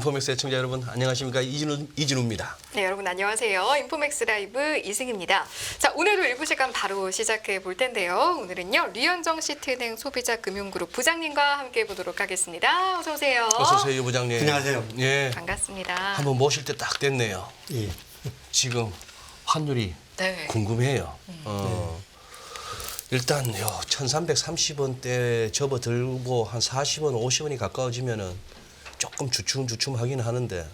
인포맥스 애청자 여러분 안녕하십니까. 이진우입니다. 네, 여러분 안녕하세요. 인포맥스 라이브 이승입니다. 자, 오늘도 일부 시간 바로 시작해 볼 텐데요. 오늘은요, 류현정 시티은행 소비자금융그룹 부장님과 함께 보도록 하겠습니다. 어서 오세요. 어서 오세요, 유 부장님. 안녕하세요. 예. 반갑습니다. 한번 모실 때 딱 됐네요. 예. 지금 환율이 네. 궁금해요. 일단 1330원대 접어들고 한 40원, 50원이 가까워지면은 조금 주춤하긴 하는데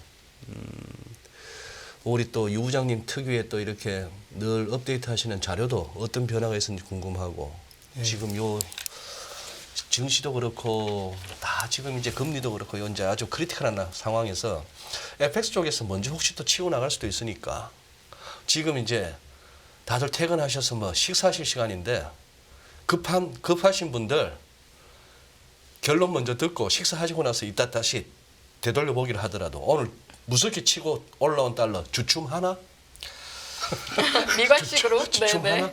우리 또 유 부장님 특유의 또 이렇게 늘 업데이트하시는 자료도 어떤 변화가 있었는지 궁금하고 지금 요 증시도 그렇고 다 지금 이제 금리도 그렇고 이제 아주 크리티컬한 상황에서 FX 쪽에서 먼저 혹시 또 치고 나갈 수도 있으니까 지금 이제 다들 퇴근하셔서 뭐 식사하실 시간인데 급하신 분들 결론 먼저 듣고 식사하시고 나서 이따 다시 되돌려 보기를 하더라도 오늘 무섭게 치고 올라온 달러 주춤하나? 미관식으로. 주춤하나?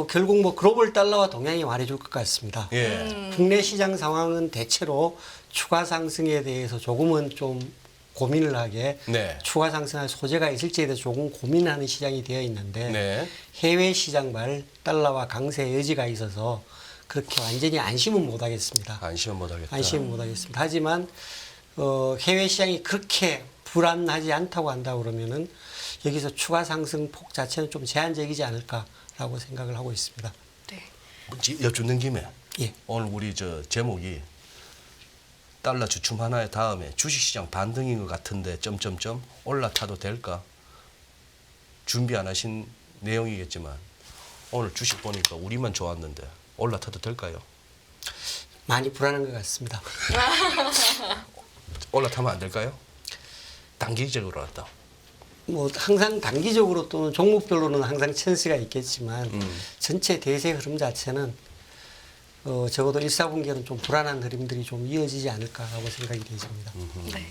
결국 뭐 글로벌 달러와 동향이 말해줄 것 같습니다. 예. 국내 시장 상황은 대체로 추가 상승에 대해서 조금은 좀 고민을 하게 네. 추가 상승할 소재가 있을지에 대해서 조금 고민하는 시장이 되어 있는데 네. 해외 시장발 달러와 강세 여지가 있어서 그렇게 완전히 안심은 못하겠습니다. 안심은 못하겠다. 안심은 못하겠습니다. 하지만 해외 시장이 그렇게 불안하지 않다고 한다 그러면은 여기서 추가 상승 폭 자체는 좀 제한적이지 않을까라고 생각을 하고 있습니다. 네. 여쭙는 김에 예. 오늘 우리 저 제목이 달러 주춤 하나의 다음에 주식시장 반등인 것 같은데 점점점 올라타도 될까? 준비 안 하신 내용이겠지만 오늘 주식 보니까 우리만 좋았는데 올라타도 될까요? 많이 불안한 것 같습니다. 올라타면 안 될까요? 단기적으로 왔다. 뭐 항상 단기적으로 또는 종목별로는 항상 찬스가 있겠지만 전체 대세 흐름 자체는 적어도 1, 4분기에는 좀 불안한 흐름들이 좀 이어지지 않을까라고 생각이 되십니다. 네.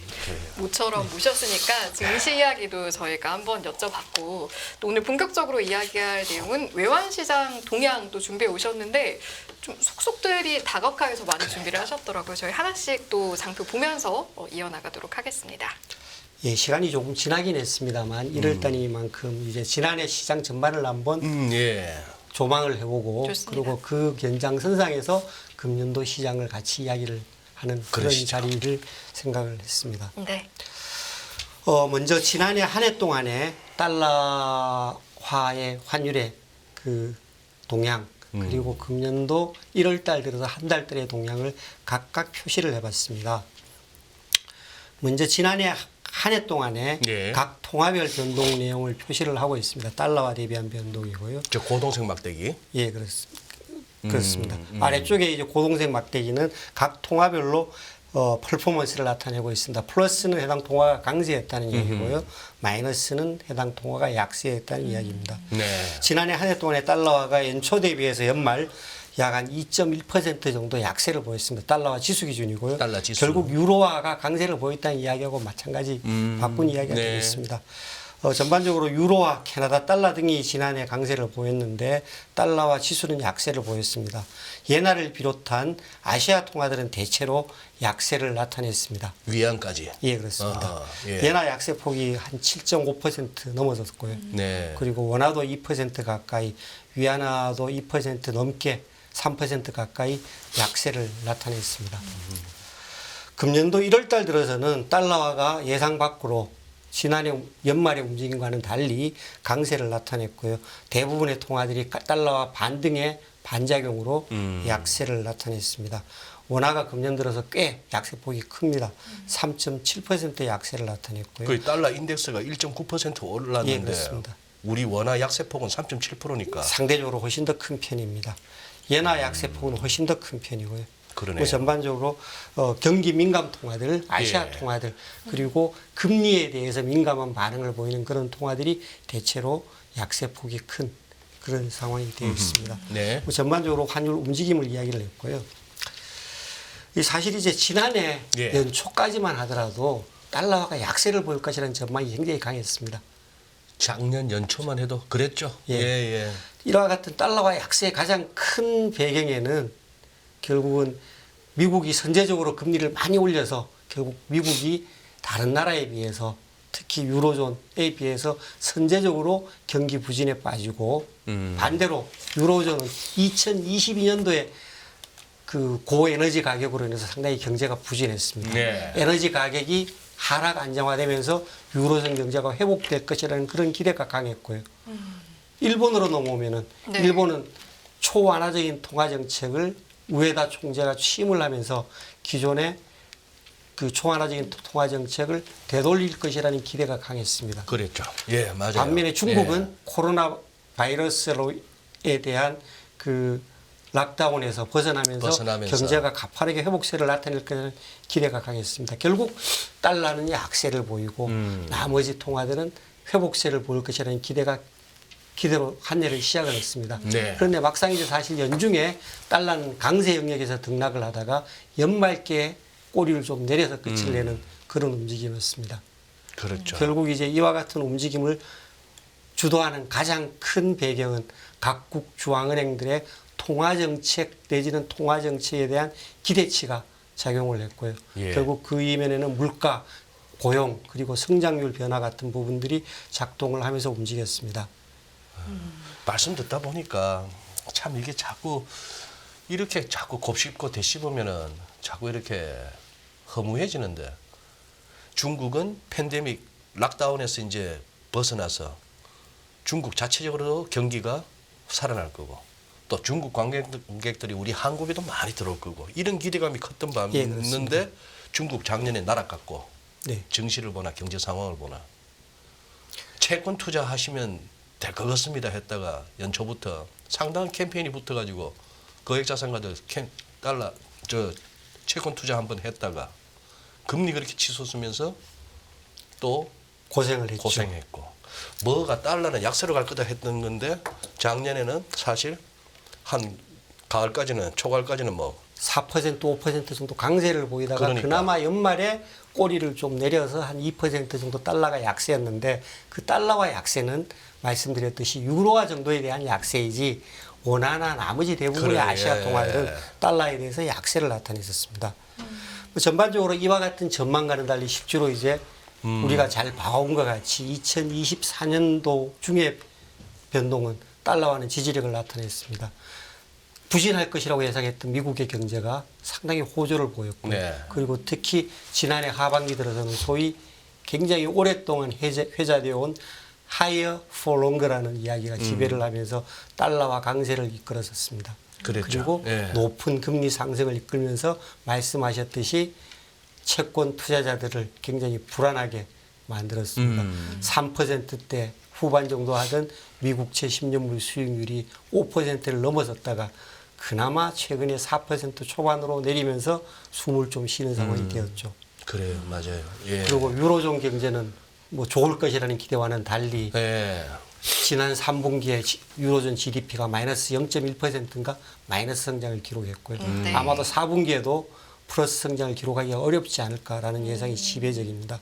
모처럼 모셨으니까 증시 이야기도 저희가 한번 여쭤봤고 또 오늘 본격적으로 이야기할 내용은 외환시장 동향도 준비해 오셨는데 좀 속속들이 다각화해서 많이 준비를 하셨더라고요. 저희 하나씩 또 장표 보면서 이어나가도록 하겠습니다. 예, 시간이 조금 지나긴 했습니다만 1월 단위만큼 이제 지난해 시장 전반을 한번 예. 조망을 해보고 좋습니다. 그리고 그 연장선상에서 금년도 시장을 같이 이야기를 하는 그런 그러시죠. 자리를 생각을 했습니다. 네. 먼저 지난해 한 해 동안에 달러화의 환율의 그 동향 그리고 금년도 1월 달 들어서 한 달들의 동향을 각각 표시를 해봤습니다. 먼저 지난해 한 해 동안에 예. 각 통화별 변동 내용을 표시를 하고 있습니다. 달러화 대비한 변동이고요. 저 고동색 막대기. 예, 그렇습니다. 아래쪽에 이제 고동색 막대기는 각 통화별로 퍼포먼스를 나타내고 있습니다. 플러스는 해당 통화가 강세였다는 이야기고요. 마이너스는 해당 통화가 약세였다는 이야기입니다. 네. 지난해 한 해 동안에 달러화가 연초 대비해서 연말 약 한 2.1% 정도 약세를 보였습니다. 달러화 지수 기준이고요. 달러 지수. 결국 유로화가 강세를 보였다는 이야기하고 마찬가지 바꾼 이야기가 네. 되겠습니다. 전반적으로 유로와 캐나다 달러 등이 지난해 강세를 보였는데 달러화 지수는 약세를 보였습니다. 예나를 비롯한 아시아 통화들은 대체로 약세를 나타냈습니다. 위안까지. 예, 그렇습니다. 아하, 예. 예나 약세 폭이 한 7.5% 넘어섰고요. 네. 그리고 원화도 2% 가까이, 위안화도 2% 넘게 3% 가까이 약세를 나타냈습니다. 금년도 1월 달 들어서는 달러화가 예상 밖으로 지난해 연말의 움직임과는 달리 강세를 나타냈고요. 대부분의 통화들이 달러화 반등의 반작용으로 약세를 나타냈습니다. 원화가 금년 들어서 꽤 약세폭이 큽니다. 3.7% 약세를 나타냈고요. 그 달러 인덱스가 1.9% 올랐는데 예, 그렇습니다. 우리 원화 약세폭은 3.7%니까 상대적으로 훨씬 더 큰 편입니다. 예나 약세폭은 훨씬 더 큰 편이고요. 그러네요. 그 전반적으로 경기 민감 통화들, 아시아 예. 통화들, 그리고 금리에 대해서 민감한 반응을 보이는 그런 통화들이 대체로 약세폭이 큰 그런 상황이 되어 있습니다. 네. 뭐 전반적으로 환율 움직임을 이야기를 했고요. 사실 이제 지난해 예. 연초까지만 하더라도 달러화가 약세를 보일 것이라는 전망이 굉장히 강했습니다. 작년 연초만 해도 그랬죠. 예. 예. 이와 같은 달러화 약세의 가장 큰 배경에는 결국은 미국이 선제적으로 금리를 많이 올려서 결국 미국이 다른 나라에 비해서 특히 유로존에 비해서 선제적으로 경기 부진에 빠지고 반대로 유로존은 2022년도에 그 고에너지 가격으로 인해서 상당히 경제가 부진했습니다. 네. 에너지 가격이 하락 안정화되면서 유로존 경제가 회복될 것이라는 그런 기대가 강했고요. 일본으로 넘어오면은 네. 일본은 초완화적인 통화 정책을 우에다 총재가 취임을 하면서 기존의 그 초완화적인 통화 정책을 되돌릴 것이라는 기대가 강했습니다. 그랬죠. 예, 맞아요. 반면에 중국은 예. 코로나 바이러스에 대한 그 락다운에서 벗어나면서 경제가 가파르게 회복세를 나타낼 것이라는 기대가 강했습니다. 결국 달러는 약세를 보이고 나머지 통화들은 회복세를 보일 것이라는 기대로 한 해를 시작을 했습니다. 네. 그런데 막상 이제 사실 연중에 달러는 강세 영역에서 등락을 하다가 연말께 꼬리를 좀 내려서 끝을 내는 그런 움직임이었습니다. 그렇죠. 결국 이제 이와 같은 움직임을 주도하는 가장 큰 배경은 각국 중앙은행들의 통화정책 내지는 통화정책에 대한 기대치가 작용을 했고요. 예. 결국 그 이면에는 물가, 고용 그리고 성장률 변화 같은 부분들이 작동을 하면서 움직였습니다. 말씀 듣다 보니까 참 이게 이렇게 자꾸 곱씹고 되씹으면은 자꾸 이렇게 허무해지는데 중국은 팬데믹 락다운에서 이제 벗어나서 중국 자체적으로 경기가 살아날 거고 또 중국 관광객들이 우리 한국에도 많이 들어올 거고 이런 기대감이 컸던 밤이 예, 있는데 중국 작년에 날아갔고 네. 증시를 보나 경제 상황을 보나 채권 투자하시면 될 것 같습니다 했다가 연초부터 상당한 캠페인이 붙어가지고 거액자산가들 채권 투자 한번 했다가 금리 그렇게 치솟으면서 또 고생을 했죠. 고생했고 뭐가 달러는 약세로 갈 거다 했던 건데 작년에는 사실 한 초가을까지는 뭐 4% 5% 정도 강세를 보이다가 그러니까. 그나마 연말에 꼬리를 좀 내려서 한 2% 정도 달러가 약세였는데 그 달러와 약세는 말씀드렸듯이 유로화 정도에 대한 약세이지 원화나 나머지 대부분의 그래, 아시아 예. 통화들은 달러에 대해서 약세를 나타냈었습니다. 전반적으로 이와 같은 전망과는 달리 실제로 이제 우리가 잘 봐온 것 같이 2024년도 중에 변동은 달러와는 지지력을 나타냈습니다. 부진할 것이라고 예상했던 미국의 경제가 상당히 호조를 보였고 네. 그리고 특히 지난해 하반기 들어서는 소위 굉장히 오랫동안 회자되어 온 higher for longer라는 이야기가 지배를 하면서 달러와 강세를 이끌었었습니다. 그랬죠. 그리고 예. 높은 금리 상승을 이끌면서 말씀하셨듯이 채권 투자자들을 굉장히 불안하게 만들었습니다. 3%대 후반 정도 하던 미국채 10년물 수익률이 5%를 넘어섰다가 그나마 최근에 4% 초반으로 내리면서 숨을 좀 쉬는 상황이 되었죠. 그래요, 맞아요. 예. 그리고 유로존 경제는 뭐 좋을 것이라는 기대와는 달리 예. 지난 3분기에 유로존 GDP가 마이너스 0.1%인가 마이너스 성장을 기록했고요. 네. 아마도 4분기에도 플러스 성장을 기록하기가 어렵지 않을까라는 예상이 지배적입니다.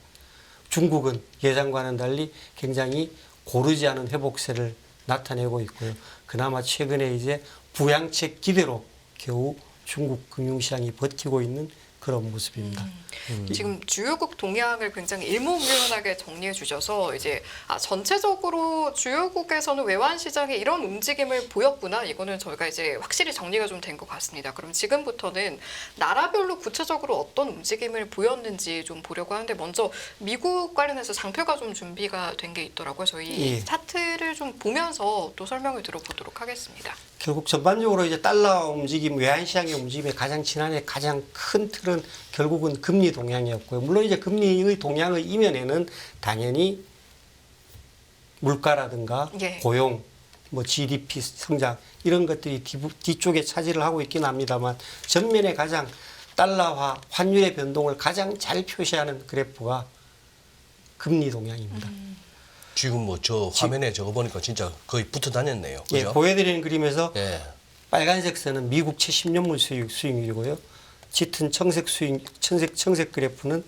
중국은 예상과는 달리 굉장히 고르지 않은 회복세를 나타내고 있고요. 그나마 최근에 이제 부양책 기대로 겨우 중국 금융시장이 버티고 있는 그런 모습입니다. 지금 주요국 동향을 굉장히 일목요연하게 정리해 주셔서 이제 전체적으로 주요국에서는 외환 시장에 이런 움직임을 보였구나. 이거는 저희가 이제 확실히 정리가 좀 된 것 같습니다. 그럼 지금부터는 나라별로 구체적으로 어떤 움직임을 보였는지 좀 보려고 하는데 먼저 미국 관련해서 장표가 좀 준비가 된 게 있더라고요. 저희 예. 차트를 좀 보면서 또 설명을 들어보도록 하겠습니다. 결국 전반적으로 이제 달러 움직임, 외환 시장의 움직임의 지난해 가장 큰 틀은 결국은 금리 동향이었고요. 물론 이제 금리의 동향의 이면에는 당연히 물가라든가 예. 고용, 뭐 GDP 성장 이런 것들이 뒤쪽에 차지를 하고 있긴 합니다만 전면에 가장 달러화 환율의 변동을 가장 잘 표시하는 그래프가 금리 동향입니다. 지금 뭐 저 화면에 저거 보니까 진짜 거의 붙어 다녔네요. 예, 그죠? 보여드리는 그림에서 예. 빨간색 선은 미국채 10년물 수익률이고요. 짙은 청색 그래프는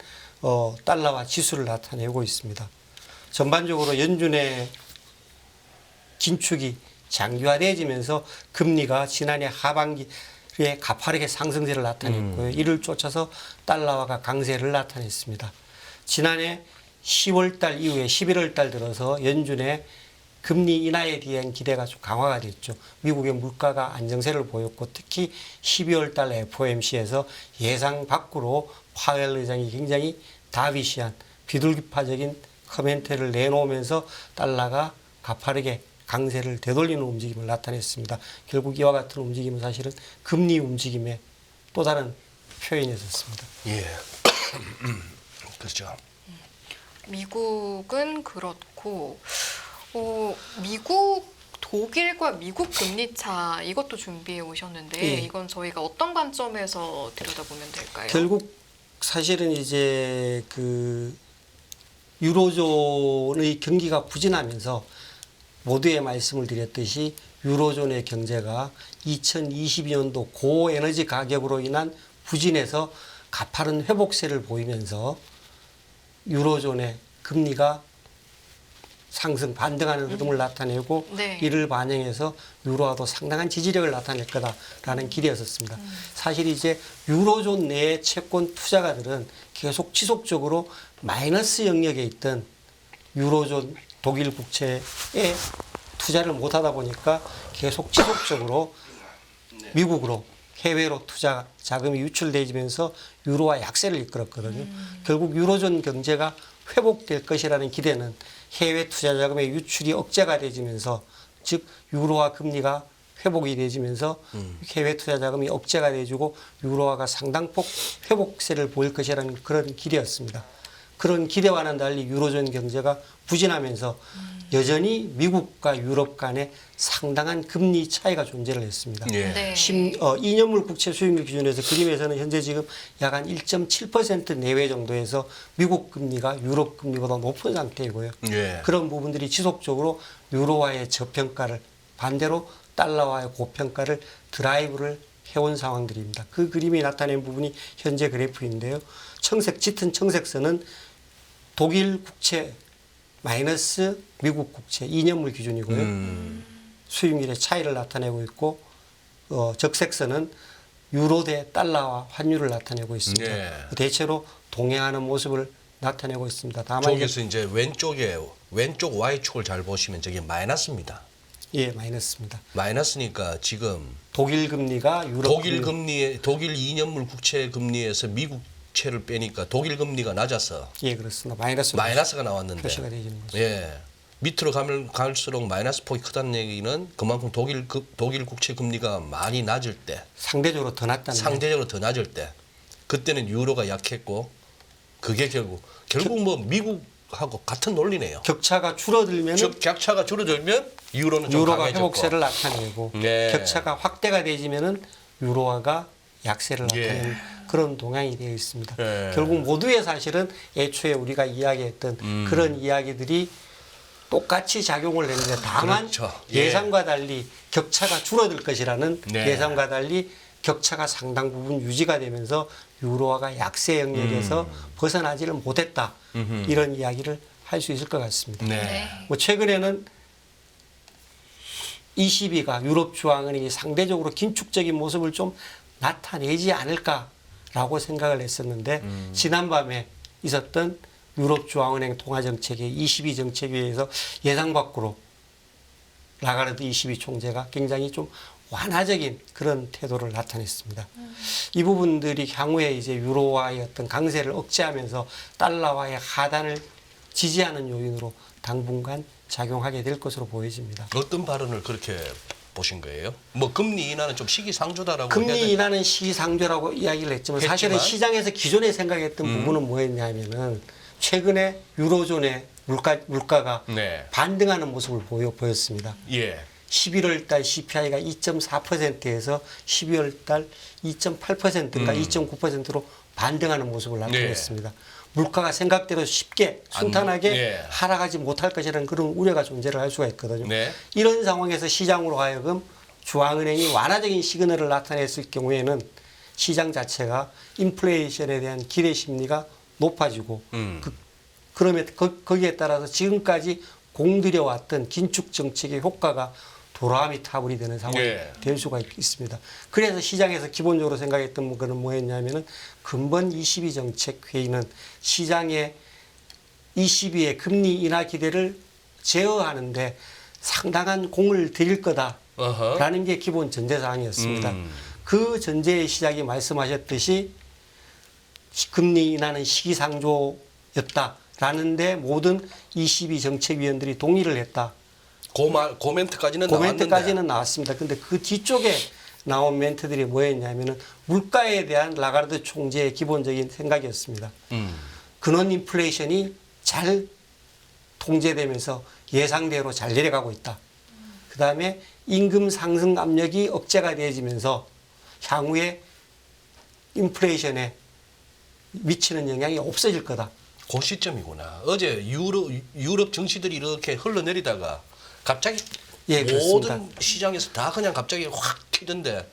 달러화 지수를 나타내고 있습니다. 전반적으로 연준의 긴축이 장기화되어지면서 금리가 지난해 하반기 가파르게 상승세를 나타냈고요. 이를 쫓아서 달러화가 강세를 나타냈습니다. 지난해 10월 달 이후에 11월 달 들어서 연준의 금리 인하에 대한 기대가 좀 강화가 됐죠. 미국의 물가가 안정세를 보였고 특히 12월 달 FOMC에서 예상 밖으로 파웰 의장이 굉장히 다비시한 비둘기파적인 코멘트를 내놓으면서 달러가 가파르게 강세를 되돌리는 움직임을 나타냈습니다. 결국 이와 같은 움직임은 사실은 금리 움직임의 또 다른 표현이었습니다. 예. 그렇죠. 미국은 그렇고 미국 독일과 미국 금리 차 이것도 준비해 오셨는데 예. 이건 저희가 어떤 관점에서 들여다보면 될까요? 결국 사실은 이제 유로존의 경기가 부진하면서 모두의 말씀을 드렸듯이 유로존의 경제가 2022년도 고에너지 가격으로 인한 부진에서 가파른 회복세를 보이면서 유로존의 금리가 상승 반등하는 흐름을 나타내고 네. 이를 반영해서 유로화도 상당한 지지력을 나타낼 거다라는 기대였었습니다. 사실 이제 유로존 내의 채권 투자가들은 계속 지속적으로 마이너스 영역에 있던 유로존 독일 국채에 투자를 못하다 보니까 계속 지속적으로 미국으로 해외로 투자 자금이 유출되면서 유로화 약세를 이끌었거든요. 결국 유로존 경제가 회복될 것이라는 기대는 해외 투자 자금의 유출이 억제가 되면서 즉 유로화 금리가 회복이 되면서 해외 투자 자금이 억제가 돼주고 유로화가 상당폭 회복세를 보일 것이라는 그런 기대였습니다. 그런 기대와는 달리 유로존 경제가 부진하면서 여전히 미국과 유럽 간에 상당한 금리 차이가 존재를 했습니다. 예. 네. 2년물 국채 수익률 기준에서 그림에서는 현재 지금 약 한 1.7% 내외 정도에서 미국 금리가 유럽 금리보다 높은 상태이고요. 예. 그런 부분들이 지속적으로 유로화의 저평가를 반대로 달러화의 고평가를 드라이브를 해온 상황들입니다. 그 그림이 나타낸 부분이 현재 그래프인데요. 짙은 청색선은 독일 국채 마이너스 미국 국채 2년물 기준이고요. 수익률의 차이를 나타내고 있고 적색선은 유로 대 달러화 환율을 나타내고 있습니다. 예. 대체로 동행하는 모습을 나타내고 있습니다. 다만 저기서 이제 왼쪽 Y축을 잘 보시면 저게 마이너스입니다. 예, 마이너스입니다. 마이너스니까 지금 독일 금리가 유럽 독일 2년물 국채 금리에서 미국 채를 빼니까 독일 금리가 낮아서 예, 그렇습니다. 마이너스가 나왔는데 표시가 되는 거죠. 예. 밑으로 가면 갈수록 마이너스 폭이 크다는 얘기는 그만큼 독일 국채 금리가 많이 낮을 때 상대적으로 더 낮다는 상대적으로 더 낮을 때 그때는 유로가 약했고 그게 결국 뭐 미국하고 같은 논리네요. 격차가 줄어들면 즉 격차가 줄어들면 유로는 좀 유로가 강해졌고. 회복세를 나타내고 네. 격차가 확대가 되지면은 유로화가 약세를 나타내는 그런 동향이 되어 있습니다. 예. 결국 모두의 사실은 애초에 우리가 이야기했던 그런 이야기들이 똑같이 작용을 했는데 다만 그렇죠. 예. 예상과 달리 격차가 줄어들 것이라는 네. 예상과 달리 격차가 상당 부분 유지가 되면서 유로화가 약세 영역에서 벗어나지를 못했다. 이런 이야기를 할 수 있을 것 같습니다. 네. 뭐 최근에는 ECB가 유럽 중앙은행이 상대적으로 긴축적인 모습을 좀 나타내지 않을까라고 생각을 했었는데 지난밤에 있었던 유럽 중앙은행 통화정책의 ECB 정책회의에서 예상 밖으로 라가르드 ECB 총재가 굉장히 좀 완화적인 그런 태도를 나타냈습니다. 이 부분들이 향후에 이제 유로화의 어떤 강세를 억제하면서 달러화의 하단을 지지하는 요인으로 당분간 작용하게 될 것으로 보여집니다. 어떤 발언을 그렇게 보신 거예요? 뭐 금리 인하는 좀 시기상조다라고 금리 인하는 시기상조라고 이야기를 했지만 사실은 시장에서 기존에 생각했던 부분은 뭐였냐면은 최근에 유로존의 물가가 네. 반등하는 모습을 보였습니다. 예. 11월 달 CPI가 2.4%에서 12월 달 2.8%인가 2.9%로 반등하는 모습을 나타냈습니다. 물가가 생각대로 쉽게 순탄하게 예. 하락하지 못할 것이라는 그런 우려가 존재를 할 수가 있거든요. 네. 이런 상황에서 시장으로 하여금 중앙은행이 완화적인 시그널을 나타냈을 경우에는 시장 자체가 인플레이션에 대한 기대 심리가 높아지고 그러면 거기에 따라서 지금까지 공들여왔던 긴축 정책의 효과가 도라미 타불이 되는 상황이 예. 될 수가 있습니다. 그래서 시장에서 기본적으로 생각했던 거는 뭐였냐면은 근본 22 정책 회의는 시장의 22의 금리 인하 기대를 제어하는데 상당한 공을 들일 거다라는 게 기본 전제 사항이었습니다. 그 전제의 시작이 말씀하셨듯이 금리 인하는 시기상조였다라는데 모든 22 정책위원들이 동의를 했다. 그 멘트까지는 멘트까지는 나왔습니다. 근데 그 뒤쪽에 나온 멘트들이 뭐였냐면은 물가에 대한 라가르드 총재의 기본적인 생각이었습니다. 근원 인플레이션이 잘 통제되면서 예상대로 잘 내려가고 있다. 그 다음에 임금 상승 압력이 억제가 되어지면서 향후에 인플레이션에 미치는 영향이 없어질 거다. 그 시점이구나. 어제 유럽 증시들이 이렇게 흘러내리다가 갑자기 예, 그렇습니다. 모든 시장에서 다 그냥 갑자기 확 튀던데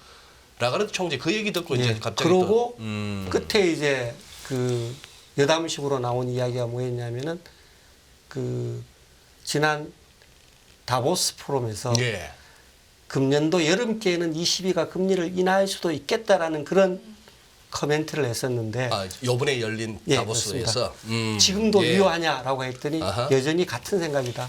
라가르드 총재 그 얘기 듣고 이제 예, 갑자기 그러고 또, 끝에 이제 그 여담식으로 나온 이야기가 뭐였냐면은 그 지난 다보스 포럼에서 예. 금년도 여름께에는 22가 금리를 인하할 수도 있겠다라는 그런 커멘트를 했었는데 요번에 열린 예, 다보스에서 지금도 예. 유효하냐라고 했더니 아하. 여전히 같은 생각이다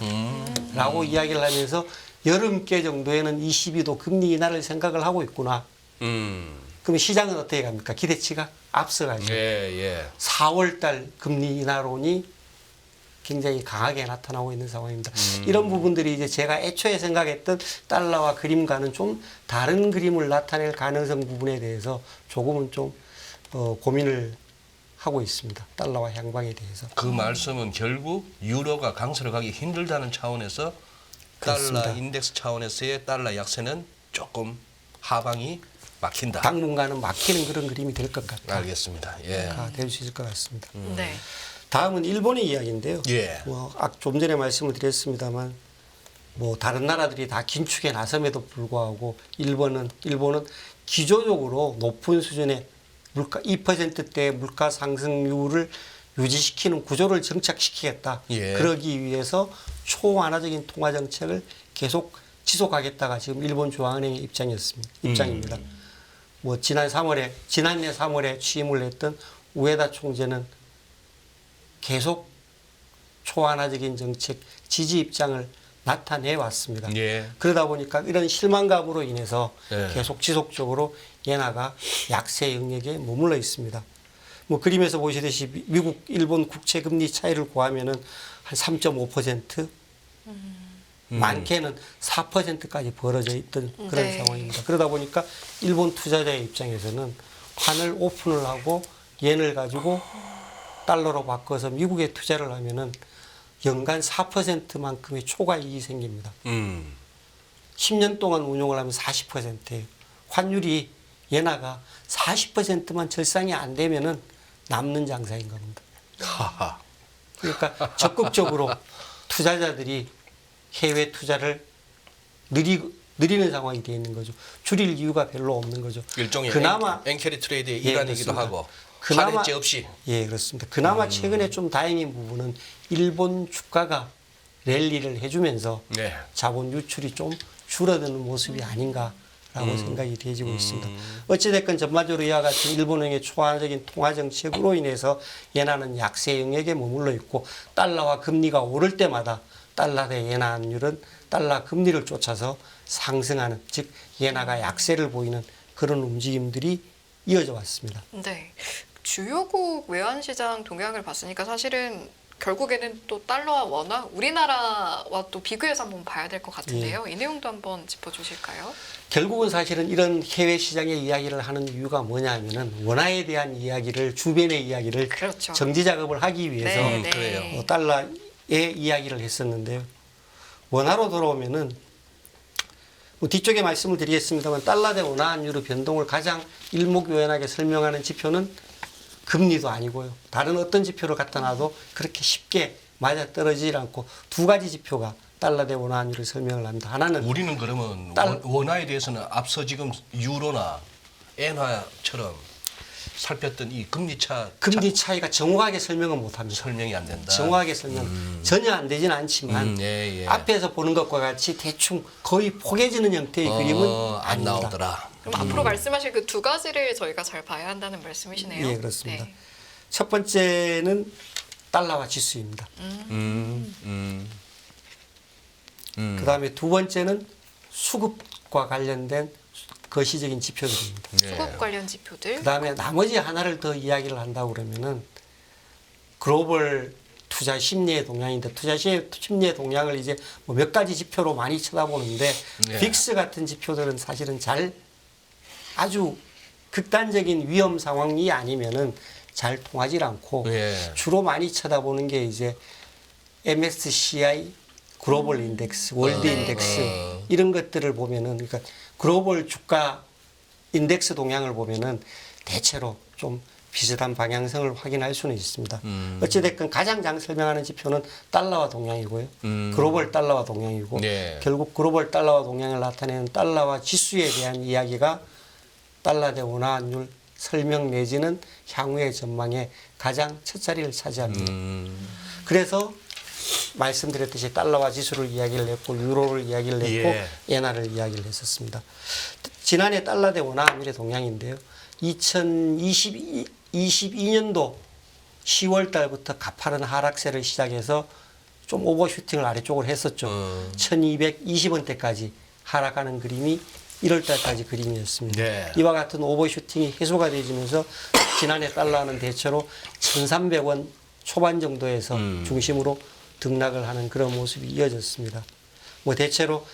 라고 이야기를 하면서 여름께 정도에는 22도 금리 인하를 생각을 하고 있구나. 그럼 시장은 어떻게 갑니까? 기대치가 앞서가죠. 예. 4월 달 금리 인하론이 굉장히 강하게 나타나고 있는 상황입니다. 이런 부분들이 이제 제가 애초에 생각했던 달러와 그림과는 좀 다른 그림을 나타낼 가능성 부분에 대해서 조금은 좀 고민을 하고 있습니다. 달러와 향방에 대해서. 그 말씀은 결국 유로가 강세로 가기 힘들다는 차원에서 그렇습니다. 달러 인덱스 차원에서의 달러 약세는 조금 하방이 막힌다. 당분간은 막히는 그런 그림이 될 것 같다. 알겠습니다. 예. 될 수 있을 것 같습니다. 네. 다음은 일본의 이야기인데요. 예. 좀 전에 말씀을 드렸습니다만 뭐 다른 나라들이 다 긴축에 나섬에도 불구하고 일본은 기조적으로 높은 수준의 물가 2%대 물가 상승률을 유지시키는 구조를 정착시키겠다. 예. 그러기 위해서 초완화적인 통화 정책을 계속 지속하겠다가 지금 일본 중앙은행의 입장입니다. 뭐 지난해 3월에 취임을 했던 우에다 총재는 계속 초완화적인 정책 지지 입장을 나타내 왔습니다. 예. 그러다 보니까 이런 실망감으로 인해서 예. 계속 지속적으로 엔화가 약세 영역에 머물러 있습니다. 뭐 그림에서 보시듯이 미국, 일본 국채 금리 차이를 구하면은 한 3.5%, 많게는 4%까지 벌어져 있던 그런 네. 상황입니다. 그러다 보니까 일본 투자자의 입장에서는 환을 오픈을 하고 엔을 가지고 달러로 바꿔서 미국에 투자를 하면은 연간 4%만큼의 초과이익이 생깁니다. 10년 동안 운용을 하면 40%예요. 환율이 엔화가 40%만 절상이 안 되면은 남는 장사인 겁니다. 하하. 그러니까 적극적으로 투자자들이 해외 투자를 느리는 상황이 되어 있는 거죠. 줄일 이유가 별로 없는 거죠. 일종의 그나마 앵캐리 트레이드의 예, 일환이기도 그렇습니다. 하고 그나마 한해제 없이 예, 그렇습니다. 그나마 최근에 좀 다행인 부분은 일본 주가가 랠리를 해주면서 네. 자본 유출이 좀 줄어드는 모습이 아닌가라고 생각이 되어지고 있습니다. 어찌됐건 전반적으로 이와 같은 일본은행의 초안적인 통화 정책으로 인해서 엔화는 약세 영역에 머물러 있고 달러와 금리가 오를 때마다 달러 대 엔화 환율은 달러 금리를 쫓아서 상승하는, 즉 엔화가 약세를 보이는 그런 움직임들이 이어져 왔습니다. 네. 주요국 외환시장 동향을 봤으니까 사실은 결국에는 또 달러와 원화, 우리나라와 또 비교해서 한번 봐야 될 것 같은데요. 이 내용도 한번 짚어주실까요? 결국은 사실은 이런 해외 시장의 이야기를 하는 이유가 뭐냐면은 원화에 대한 이야기를, 주변의 이야기를 그렇죠. 정지 작업을 하기 위해서 네. 그래요. 달러의 이야기를 했었는데요. 원화로 돌아오면은 뭐 뒤쪽에 말씀을 드리겠습니다만 달러 대 원화 환율의 변동을 가장 일목요연하게 설명하는 지표는 금리도 아니고요. 다른 어떤 지표를 갖다 놔도 그렇게 쉽게 맞아떨어지지 않고 두 가지 지표가 달러 대 원화 환율을 설명을 합니다. 하나는 우리는 그러면 원화에 대해서는 앞서 지금 유로나 엔화처럼 살폈던 이 금리 차이가 정확하게 설명은 못합니다. 설명이 안 된다. 정확하게 설명 전혀 안 되지는 않지만 예, 예. 앞에서 보는 것과 같이 대충 거의 포개지는 형태의 그림은 안 아닙니다. 나오더라. 그럼 앞으로 말씀하실 그 두 가지를 저희가 잘 봐야 한다는 말씀이시네요. 예, 그렇습니다. 네. 첫 번째는 달러화 지수입니다. 그다음에 두 번째는 수급과 관련된 거시적인 지표들입니다. 수급 관련 지표들. 그다음에 나머지 하나를 더 이야기를 한다고 그러면은 글로벌 투자 심리의 동향인데 투자 심리의 동향을 이제 뭐 몇 가지 지표로 많이 쳐다보는데 네. 빅스 같은 지표들은 사실은 잘 아주 극단적인 위험 상황이 아니면은 잘 통하지 않고 예. 주로 많이 쳐다보는 게 이제 MSCI 글로벌 인덱스, 월드 네, 인덱스 네. 이런 것들을 보면은 그러니까 글로벌 주가 인덱스 동향을 보면은 대체로 좀 비슷한 방향성을 확인할 수는 있습니다. 어찌됐건 가장 잘 설명하는 지표는 달러화 동향이고요. 글로벌 달러화 동향이고 네. 결국 글로벌 달러화 동향을 나타내는 달러화 지수에 대한 이야기가 달러 대 원화 환율 설명 내지는 향후의 전망에 가장 첫 자리를 차지합니다. 그래서 말씀드렸듯이 달러화 지수를 이야기를 했고 유로를 이야기를 했고 예. 엔화를 이야기를 했었습니다. 지난해 달러 대 원화 환율의 동향인데요. 2022년도 10월 달부터 가파른 하락세를 시작해서 좀 오버슈팅을 아래쪽으로 했었죠. 1220원대까지 하락하는 그림이 1월 달까지 그림이었습니다. 네. 이와 같은 오버슈팅이 해소가 되면서 지난해 달러는 대체로 1,300원 초반 정도에서 중심으로 등락을 하는 그런 모습이 이어졌습니다. 뭐 대체로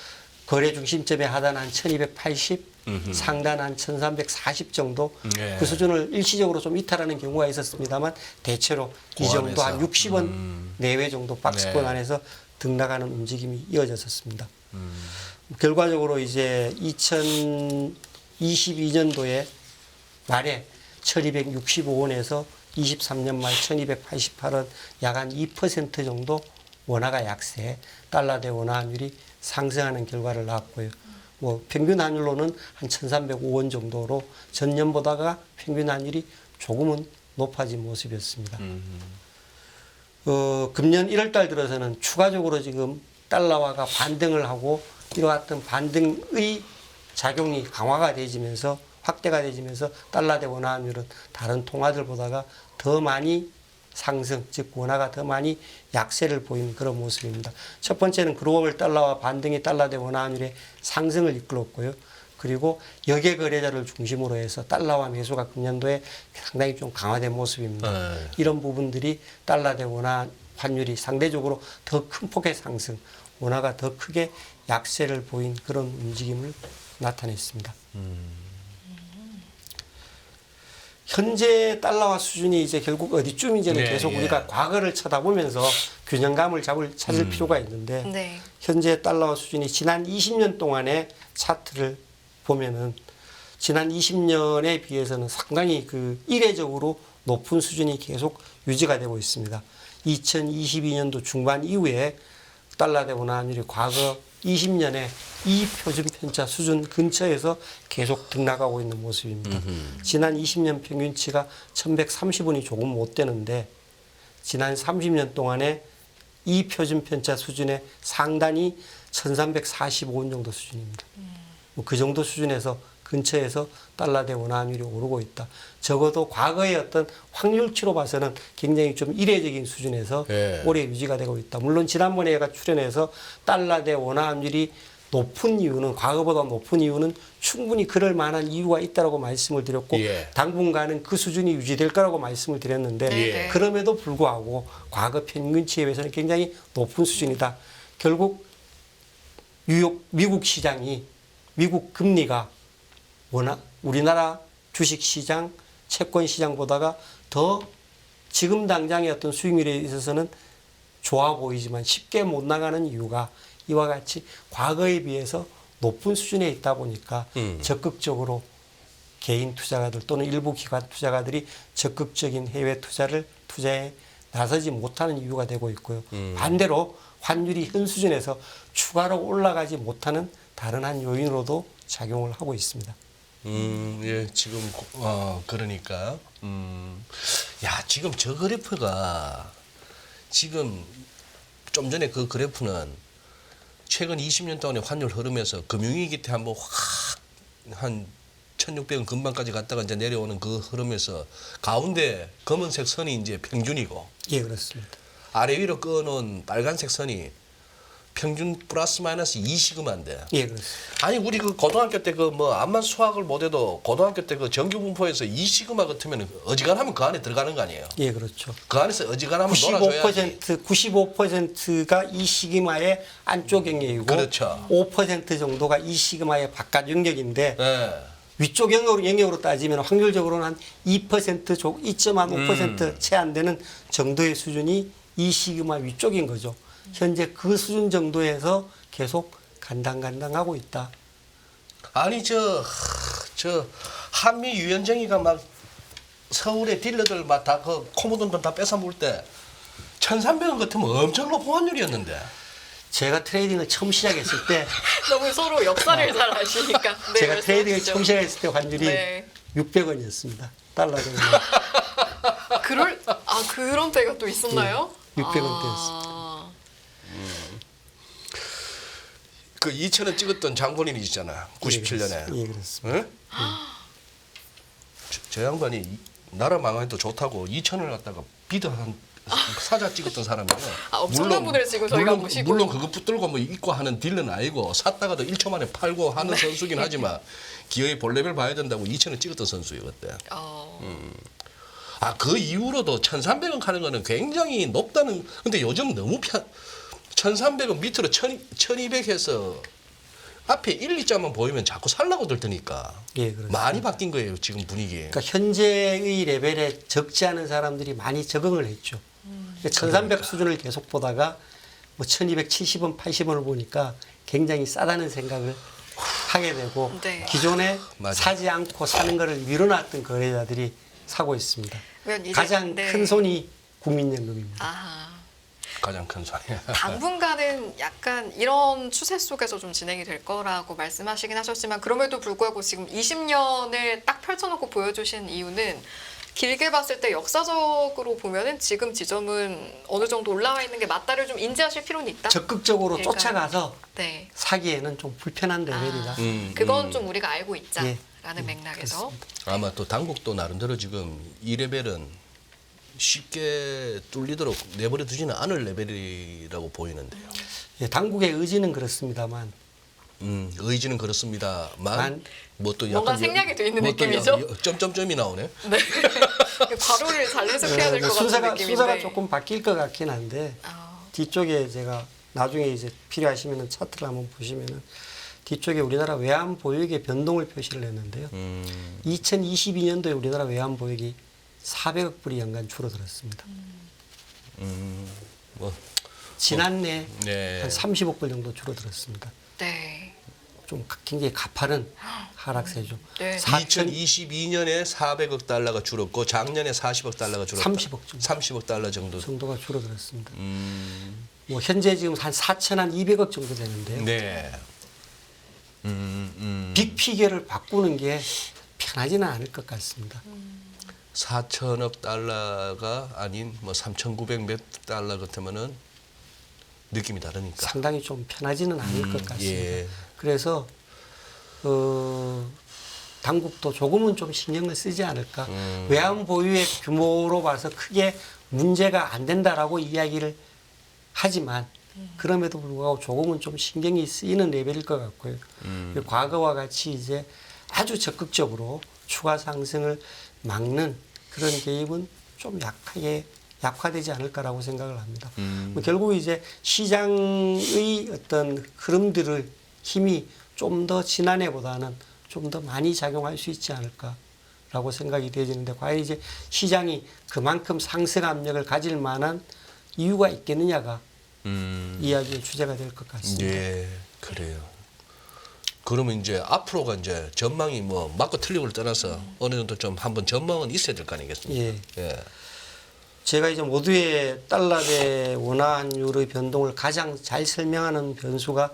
거래 중심점에 하단 한 1280, 상단 한 1340 정도 네. 그 수준을 일시적으로 좀 이탈하는 경우가 있었습니다만 대체로 이 정도 한 고안에서. 60원 내외 정도 박스권 네. 안에서 등락하는 움직임이 이어졌었습니다. 결과적으로 이제 2022년도에 말에 1265원에서 23년 말 1288원 약 한 2% 정도 원화가 약세, 달러 대 원화 환율이 상승하는 결과를 낳았고요. 뭐 평균 환율로는 한 1305원 정도로 전년보다가 평균 환율이 조금은 높아진 모습이었습니다. 금년 1월 달 들어서는 추가적으로 지금 달러화가 반등을 하고 이와 같은 반등의 작용이 강화가 되지면서 확대가 되지면서 달러 대 원화 환율은 다른 통화들보다가 더 많이 상승, 즉 원화가 더 많이 약세를 보이는 그런 모습입니다. 첫 번째는 글로벌 달러와 반등이 달러 대 원화 환율의 상승을 이끌었고요. 그리고 역외 거래자를 중심으로 해서 달러화 매수가 금년도에 상당히 좀 강화된 모습입니다. 네. 이런 부분들이 달러 대 원화 환율이 상대적으로 더 큰 폭의 상승, 원화가 더 크게 약세를 보인 그런 움직임을 나타냈습니다. 현재 달러화 수준이 이제 결국 어디쯤인지는 네, 계속 예. 우리가 과거를 쳐다보면서 균형감을 찾을 필요가 있는데 네. 현재 달러화 수준이 지난 20년 동안의 차트를 보면은 지난 20년에 비해서는 상당히 그 이례적으로 높은 수준이 계속 유지가 되고 있습니다. 2022년도 중반 이후에 달러 대 원화 환율이 과거 20년에 이 표준 편차 수준 근처에서 계속 등락하고 있는 모습입니다. 지난 20년 평균치가 1130원이 조금 못 되는데 지난 30년 동안에 이 표준 편차 수준의 상단이 1345원 정도 수준입니다. 뭐 그 정도 수준에서 근처에서 달러 대 원화 환율이 오르고 있다. 적어도 과거의 어떤 확률치로 봐서는 굉장히 좀 이례적인 수준에서 예. 오래 유지가 되고 있다. 물론 지난번에 제가 출연해서 달러 대 원화 환율이 높은 이유는 과거보다 높은 이유는 충분히 그럴 만한 이유가 있다라고 말씀을 드렸고 예. 당분간은 그 수준이 유지될 거라고 말씀을 드렸는데 네. 그럼에도 불구하고 과거 평균치에 비해서는 굉장히 높은 수준이다. 결국 미국 시장이 미국 금리가 우리나라 주식시장, 채권시장보다가 더 지금 당장의 어떤 수익률에 있어서는 좋아 보이지만 쉽게 못 나가는 이유가 이와 같이 과거에 비해서 높은 수준에 있다 보니까 적극적으로 개인 투자가들 또는 일부 기관 투자가들이 적극적인 해외 투자에 나서지 못하는 이유가 되고 있고요. 반대로 환율이 현 수준에서 추가로 올라가지 못하는 다른 한 요인으로도 작용을 하고 있습니다. 예, 지금 그러니까 야, 지금 저 그래프가 지금 좀 전에 그 그래프는 최근 20년 동안의 환율 흐름에서 금융위기 때 한번 확 한 1,600원 근방까지 갔다가 이제 내려오는 그 흐름에서 가운데 검은색 선이 이제 평균이고 예, 그렇습니다. 아래 위로 꺼놓은 빨간색 선이 평균 플러스 마이너스 2시그마인데. 예, 그렇습니다. 아니 우리 그 고등학교 때 그 뭐 암만 수학을 못해도 고등학교 때 그 정규 분포에서 2시그마 같으면 어지간하면 그 안에 들어가는 거 아니에요? 예, 그렇죠. 그 안에서 어지간하면 놀아줘야지. 95%가 이 시그마의 안쪽 영역이고 그렇죠. 5% 정도가 이 시그마의 바깥 영역인데 예. 위쪽 영역으로 따지면 확률적으로는 한 2.5% 채 안 되는 정도의 수준이 이 시그마 위쪽인 거죠. 현재 그 수준 정도에서 계속 간당간당하고 있다. 아니 저 한미 유연정이가 막 서울의 딜러들 막 다 그 코모돈 돈 다 뺏어 먹을 때 1,300원 같으면 엄청 높은 환율이었는데. 제가 트레이딩을 처음 시작했을 때 너무 서로 역사를 잘 아시니까. 네, 제가 트레이딩을 말씀하시죠. 처음 시작했을 때 환율이 네. 600원이었습니다. 달러 정도. 그런 때가 또 있었나요? 600원대였습니다. 그 2,000원 찍었던 장본인이 있잖아. 97년에. 예, 그렇습니다. 응? 저 양반이 나라 망해도 좋다고 2,000원을 갖다가 비드 한 사자 찍었던 사람이에요. 엄청난 분을 지금 저희가 모시고. 물론 그거 붙들고 뭐 입고 하는 딜러는 아니고 샀다가도 1초 만에 팔고 하는 선수긴 하지만 기어의 본레벨 봐야 된다고 2,000원 찍었던 선수예요 그때. 그 이후로도 1,300원 가는 거는 굉장히 높다는. 근데 요즘 너무 1,300원 밑으로 1,200 해서 앞에 1, 2자만 보이면 자꾸 살라고 들더니까. 예, 그렇습니다. 많이 바뀐 거예요 지금 분위기. 그러니까 현재의 레벨에 적지 않은 사람들이 많이 적응을 했죠. 1,300 수준을 계속 보다가 뭐 1,270원, 80원을 보니까 굉장히 싸다는 생각을 하게 되고 네. 기존에 맞아. 사지 않고 사는 거를 밀어놨던 거래자들이 사고 있습니다. 이제, 가장 네. 큰 손이 국민연금입니다. 아하. 가장 큰 손이. 당분간은 약간 이런 추세 속에서 좀 진행이 될 거라고 말씀하시긴 하셨지만 그럼에도 불구하고 지금 20년을 딱 펼쳐놓고 보여주신 이유는 길게 봤을 때 역사적으로 보면은 지금 지점은 어느 정도 올라와 있는 게 맞다를 좀 인지하실 필요는 있다. 적극적으로 그러니까. 쫓아가서 네. 사기에는 좀 불편한 레벨이다. 그건 좀 우리가 알고 있자라는 예. 맥락에서. 그렇습니다. 아마 또 당국도 나름대로 지금 이 레벨은 쉽게 뚫리도록 내버려 두지는 않을 레벨이라고 보이는데요. 예, 당국의 의지는 그렇습니다만 의지는 그렇습니다만 뭐 또 뭔가 생략이 돼 있는 느낌이죠? 점점점이 나오네. 네. 괄호를 잘 해석해야 될 것 같은 순서가 느낌인데. 조금 바뀔 것 같긴 한데 뒤쪽에 제가 나중에 이제 필요하시면 차트를 한번 보시면은 뒤쪽에 우리나라 외환 보유액의 변동을 표시를 했는데요. 2022년도에 우리나라 외환 보유액이 400억 불이 연간 줄어들었습니다. 뭐 지난해 네. 한 30억 불 정도 줄어들었습니다. 네. 좀 굉장히 가파른 하락세죠. 네. 2022년에 400억 달러가 줄었고 작년에 40억 달러가 줄었다. 30억 정도. 30억 달러 정도. 정도가 줄어들었습니다. 뭐 현재 지금 한 4,200억 정도 되는데요. 네. 빅피겨를 바꾸는 게 편하지는 않을 것 같습니다. 4천억 달러가 아닌 뭐 3,900 몇 달러 같으면은 느낌이 다르니까. 상당히 좀 편하지는 않을 것 같습니다. 예. 그래서 당국도 조금은 좀 신경을 쓰지 않을까. 외환 보유의 규모로 봐서 크게 문제가 안 된다라고 이야기를 하지만 그럼에도 불구하고 조금은 좀 신경이 쓰이는 레벨일 것 같고요. 과거와 같이 이제 아주 적극적으로 추가 상승을 막는 그런 개입은 좀 약화되지 않을까라고 생각을 합니다. 뭐 결국 이제 시장의 어떤 흐름들을 힘이 좀 더 지난해보다는 좀 더 많이 작용할 수 있지 않을까라고 생각이 되어지는데 과연 이제 시장이 그만큼 상승 압력을 가질 만한 이유가 있겠느냐가 이야기의 주제가 될 것 같습니다. 예, 그래요. 그러면 이제 앞으로가 이제 전망이 뭐 맞고 틀리고를 떠나서 어느 정도 좀 한번 전망은 있어야 될 거 아니겠습니까? 예. 예. 제가 이제 모두의 달러 대 원화율의 변동을 가장 잘 설명하는 변수가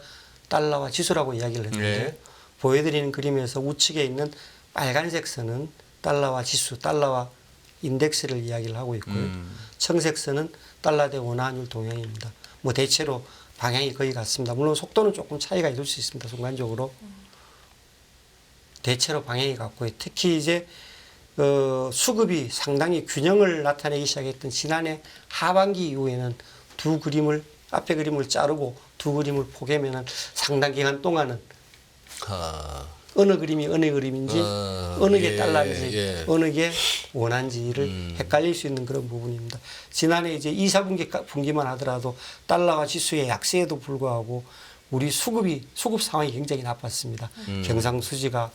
달러와 지수라고 이야기를 했는데 예. 보여드리는 그림에서 우측에 있는 빨간색 선은 달러와 지수, 달러와 인덱스를 이야기를 하고 있고요. 청색 선은 달러 대 원화 환율 동향입니다. 뭐 대체로 방향이 거의 같습니다. 물론 속도는 조금 차이가 있을 수 있습니다. 순간적으로. 대체로 방향이 같고요. 특히 이제 수급이 상당히 균형을 나타내기 시작했던 지난해 하반기 이후에는 두 그림을 앞에 그림을 자르고 두 그림을 포개면은 상당 기간 동안은 아, 어느 그림이 어느 그림인지 어느 게 예, 달러인지 예. 어느 게 원화인지를 헷갈릴 수 있는 그런 부분입니다. 지난해 이제 2, 4분기만 하더라도 달러와 지수의 약세에도 불구하고 우리 수급 상황이 굉장히 나빴습니다. 경상 수지가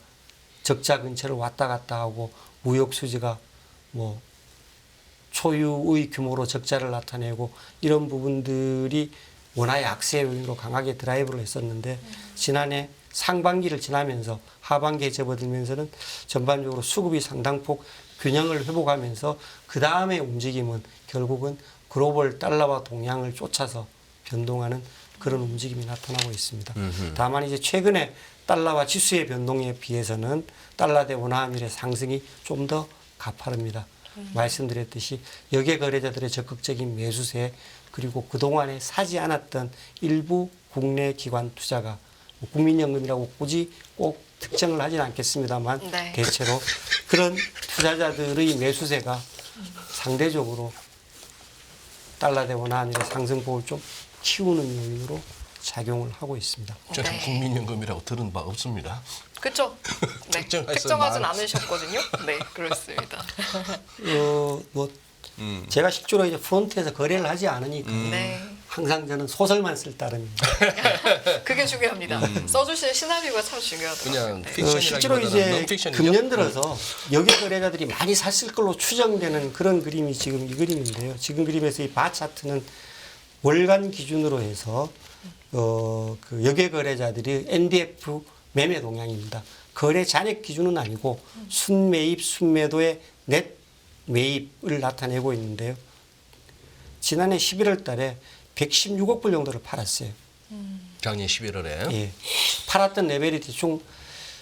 적자 근처를 왔다 갔다 하고 무역 수지가 뭐 초유의 규모로 적자를 나타내고 이런 부분들이 원화의 약세 요인으로 강하게 드라이브를 했었는데 지난해 상반기를 지나면서 하반기에 접어들면서는 전반적으로 수급이 상당폭 균형을 회복하면서 그 다음에 움직임은 결국은 글로벌 달러와 동향을 쫓아서 변동하는 그런 움직임이 나타나고 있습니다. 다만 이제 최근에 달러와 지수의 변동에 비해서는 달러 대 원화 환율의 상승이 좀 더 가파릅니다. 말씀드렸듯이 여객 거래자들의 적극적인 매수세 그리고 그동안에 사지 않았던 일부 국내 기관 투자가 뭐 국민연금이라고 굳이 꼭 특정을 하진 않겠습니다만 네. 대체로 그런 투자자들의 매수세가 상대적으로 달러 대 원화 환율의 상승폭을 좀 키우는 요인으로 작용을 하고 있습니다. 저는 네. 국민연금이라고 들은 바 없습니다. 그쵸? 네. 특정해서 특정하진 말- 않으셨거든요. 네, 그렇습니다. 뭐 제가 실제로 이제 프론트에서 거래를 하지 않으니까 네. 항상 저는 소설만 쓸 따름입니다. 그게 중요합니다. 써주시는 시나리오가 참 중요하더라고요. 그냥 네. 실제로 픽션이라기보다는 이제 넌픽션이죠. 금년 들어서 여객 거래자들이 많이 샀을 걸로 추정되는 그런 그림이 지금 이 그림인데요. 지금 그림에서 이 바 차트는 월간 기준으로 해서 그 여객 거래자들이 NDF 매매 동향입니다. 거래 잔액 기준은 아니고 순매입, 순매도의 넷 매입을 나타내고 있는데요. 지난해 11월 달에 116억 불 정도를 팔았어요. 작년 11월에 예. 팔았던 레벨이 대충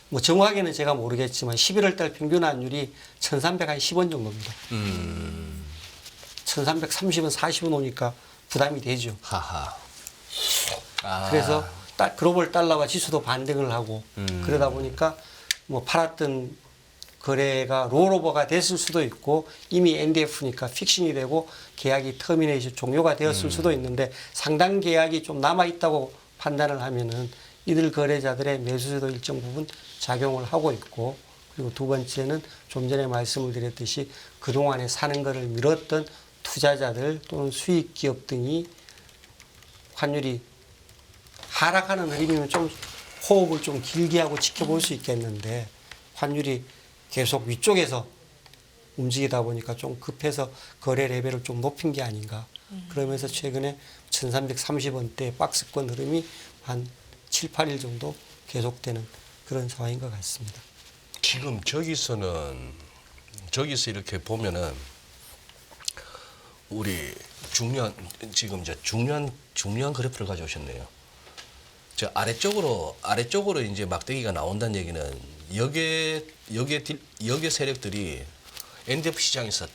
뭐 정확하게는 제가 모르겠지만 11월 달 평균 환율이 1,310원 정도입니다. 1,330원, 40원 오니까 부담이 되죠. 하하. 아, 그래서 글로벌 달러와 지수도 반등을 하고 그러다 보니까 뭐 팔았던 거래가 롤오버가 됐을 수도 있고 이미 NDF니까 픽싱이 되고 계약이 터미네이션 종료가 되었을 수도 있는데 상당 계약이 좀 남아 있다고 판단을 하면은 이들 거래자들의 매수세도 일정 부분 작용을 하고 있고 그리고 두 번째는 좀 전에 말씀을 드렸듯이 그동안에 사는 거를 미뤘던 투자자들 또는 수익 기업 등이 환율이 하락하는 흐름이면 좀 호흡을 좀 길게 하고 지켜볼 수 있겠는데 환율이 계속 위쪽에서 움직이다 보니까 좀 급해서 거래 레벨을 좀 높인 게 아닌가. 그러면서 최근에 1330원대 박스권 흐름이 한 7, 8일 정도 계속되는 그런 상황인 것 같습니다. 지금 저기서 이렇게 보면은 우리 지금 이제 중요한 그래프를 가져오셨네요. 저 아래쪽으로 이제 막대기가 나온다는 얘기는 여기에 세력들이 NDF 시장에서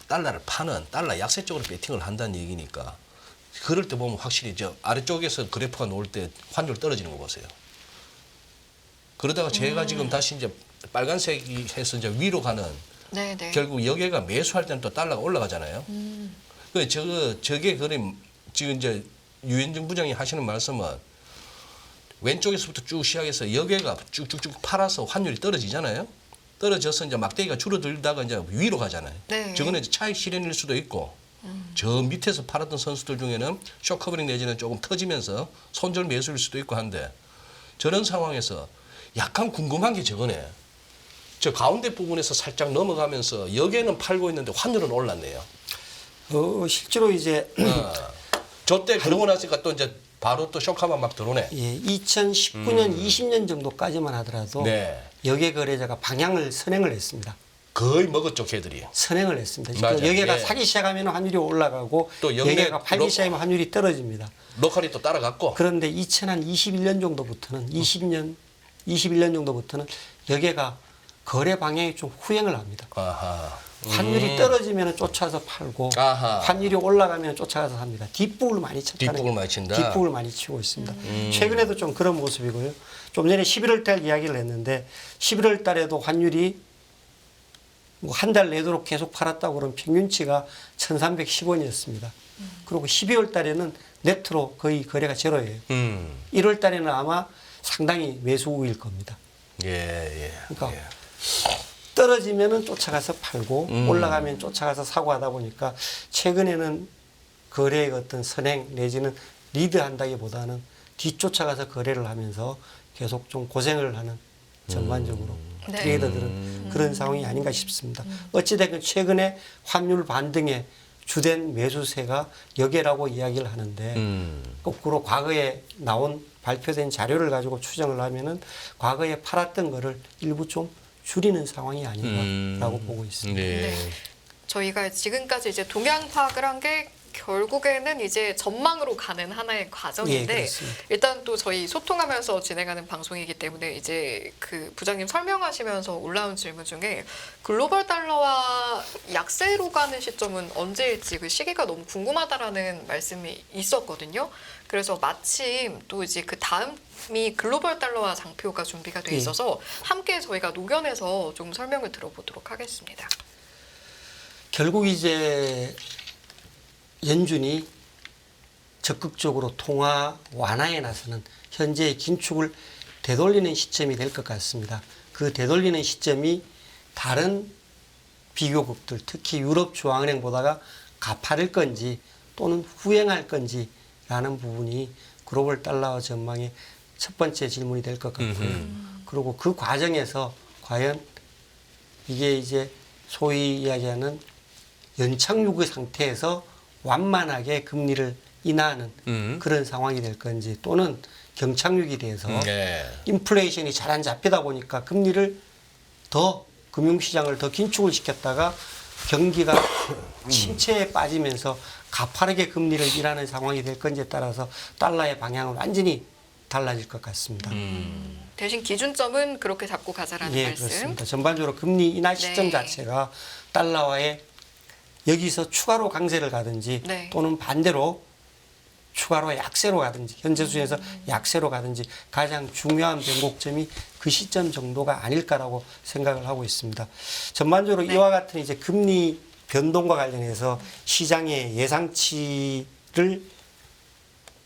달러를 파는 달러 약세 쪽으로 배팅을 한다는 얘기니까 그럴 때 보면 확실히 저 아래쪽에서 그래프가 나올 때 환율 떨어지는 거 보세요. 그러다가 제가 지금 다시 이제 빨간색이 해서 이제 위로 가는 네, 네. 결국 여기가 매수할 때는 또 달러가 올라가잖아요. 그 저게 그림 지금 이제 유현정 부장이 하시는 말씀은 왼쪽에서부터 쭉 시작해서 여기가 쭉쭉쭉 팔아서 환율이 떨어지잖아요. 떨어져서 이제 막대기가 줄어들다가 이제 위로 가잖아요. 네. 저거는 이제 차익 실현일 수도 있고 저 밑에서 팔았던 선수들 중에는 쇼커버링 내지는 조금 터지면서 손절 매수일 수도 있고 한데 저런 상황에서 약간 궁금한 게 저거네. 저 가운데 부분에서 살짝 넘어가면서 여기에는 팔고 있는데 환율은 올랐네요. 실제로 이제 저때 그러고 나니까 또 이제 바로 또 쇼카만 막 들어오네. 예, 2019년, 20년 정도까지만 하더라도 네. 여객 거래자가 방향을 선행을 했습니다. 거의 먹었죠, 걔들이. 선행을 했습니다. 맞아요. 여기가 예. 사기 시작하면 환율이 올라가고 또 영내 여기가 팔기 시작하면 환율이 떨어집니다. 로컬이 또 따라갔고. 그런데 2021년 정도부터는 21년 정도부터는 여기가 거래 방향이 좀 후행을 합니다. 아하. 환율이 떨어지면 쫓아서 팔고 아하. 환율이 올라가면 쫓아가서 삽니다. 뒷북을 많이 쳤다는 뒷북을 많이 친다. 뒷북을 많이 치고 있습니다. 최근에도 좀 그런 모습이고요. 좀 전에 11월 달 이야기를 했는데 11월 달에도 환율이 뭐 한 달 내도록 계속 팔았다고 그러면 평균치가 1,310원이었습니다. 그리고 12월 달에는 네트로 거의 거래가 제로예요. 1월 달에는 아마 상당히 매수 우일 겁니다. 예. 그러니까 예. 떨어지면은 쫓아가서 팔고 올라가면 쫓아가서 사고 하다 보니까 최근에는 거래의 어떤 선행 내지는 리드한다기보다는 뒤쫓아가서 거래를 하면서 계속 좀 고생을 하는 전반적으로 네. 트레이더들은 그런 상황이 아닌가 싶습니다. 어찌됐든 최근에 환율 반등의 주된 매수세가 여기라고 이야기를 하는데 거꾸로 과거에 나온 발표된 자료를 가지고 추정을 하면은 과거에 팔았던 거를 일부 좀 줄이는 상황이 아닌가라고 보고 있습니다. 네. 저희가 지금까지 이제 동향 파악을 한 게 결국에는 이제 전망으로 가는 하나의 과정인데 예, 그렇습니다. 일단 또 저희 소통하면서 진행하는 방송이기 때문에 이제 그 부장님 설명하시면서 올라온 질문 중에 글로벌 달러와 약세로 가는 시점은 언제일지 그 시기가 너무 궁금하다라는 말씀이 있었거든요. 그래서 마침 또 이제 그 다음이 글로벌 달러와 장표가 준비가 돼 있어서 함께 저희가 녹연해서 좀 설명을 들어보도록 하겠습니다. 결국 이제 연준이 적극적으로 통화 완화에 나서는 현재의 긴축을 되돌리는 시점이 될 것 같습니다. 그 되돌리는 시점이 다른 비교국들, 특히 유럽 중앙은행보다가 가파를 건지 또는 후행할 건지라는 부분이 글로벌 달러 전망의 첫 번째 질문이 될 것 같고요. 그리고 그 과정에서 과연 이게 이제 소위 이야기하는 연착륙의 상태에서 완만하게 금리를 인하하는 그런 상황이 될 건지 또는 경착륙이 돼서 인플레이션이 잘 안 잡히다 보니까 금리를 더 금융시장을 더 긴축을 시켰다가 경기가 침체에 빠지면서 가파르게 금리를 인하하는 상황이 될 건지에 따라서 달러의 방향은 완전히 달라질 것 같습니다. 대신 기준점은 그렇게 잡고 가자라는 예, 말씀. 그렇습니다. 전반적으로 금리 인하 시점 네. 자체가 달러와의 여기서 추가로 강세를 가든지 네. 또는 반대로 추가로 약세로 가든지 현재 수준에서 약세로 가든지 가장 중요한 변곡점이 그 시점 정도가 아닐까라고 생각을 하고 있습니다. 전반적으로 네. 이와 같은 이제 금리 변동과 관련해서 시장의 예상치를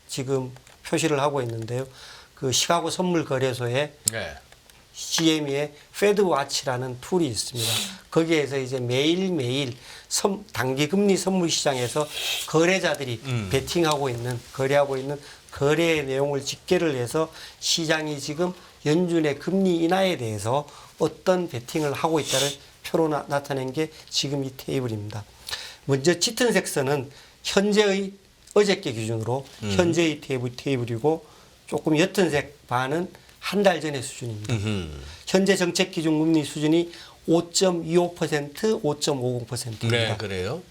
지금 표시를 하고 있는데요. 그 시카고 선물 거래소에 CME의 페드와치라는 툴이 있습니다. 거기에서 이제 매일매일 단기 금리 선물 시장에서 거래자들이 베팅하고 있는, 거래하고 있는 거래 내용을 집계를 해서 시장이 지금 연준의 금리 인하에 대해서 어떤 베팅을 하고 있다를 표로 나타낸 게 지금 이 테이블입니다. 먼저 짙은색 선은 현재의 어저께 기준으로 현재의 테이블이고 조금 옅은색 바는 한 달 전의 수준입니다. 현재 정책 기준 금리 수준이 5.25%, 5.50%입니다. 네, 그래요.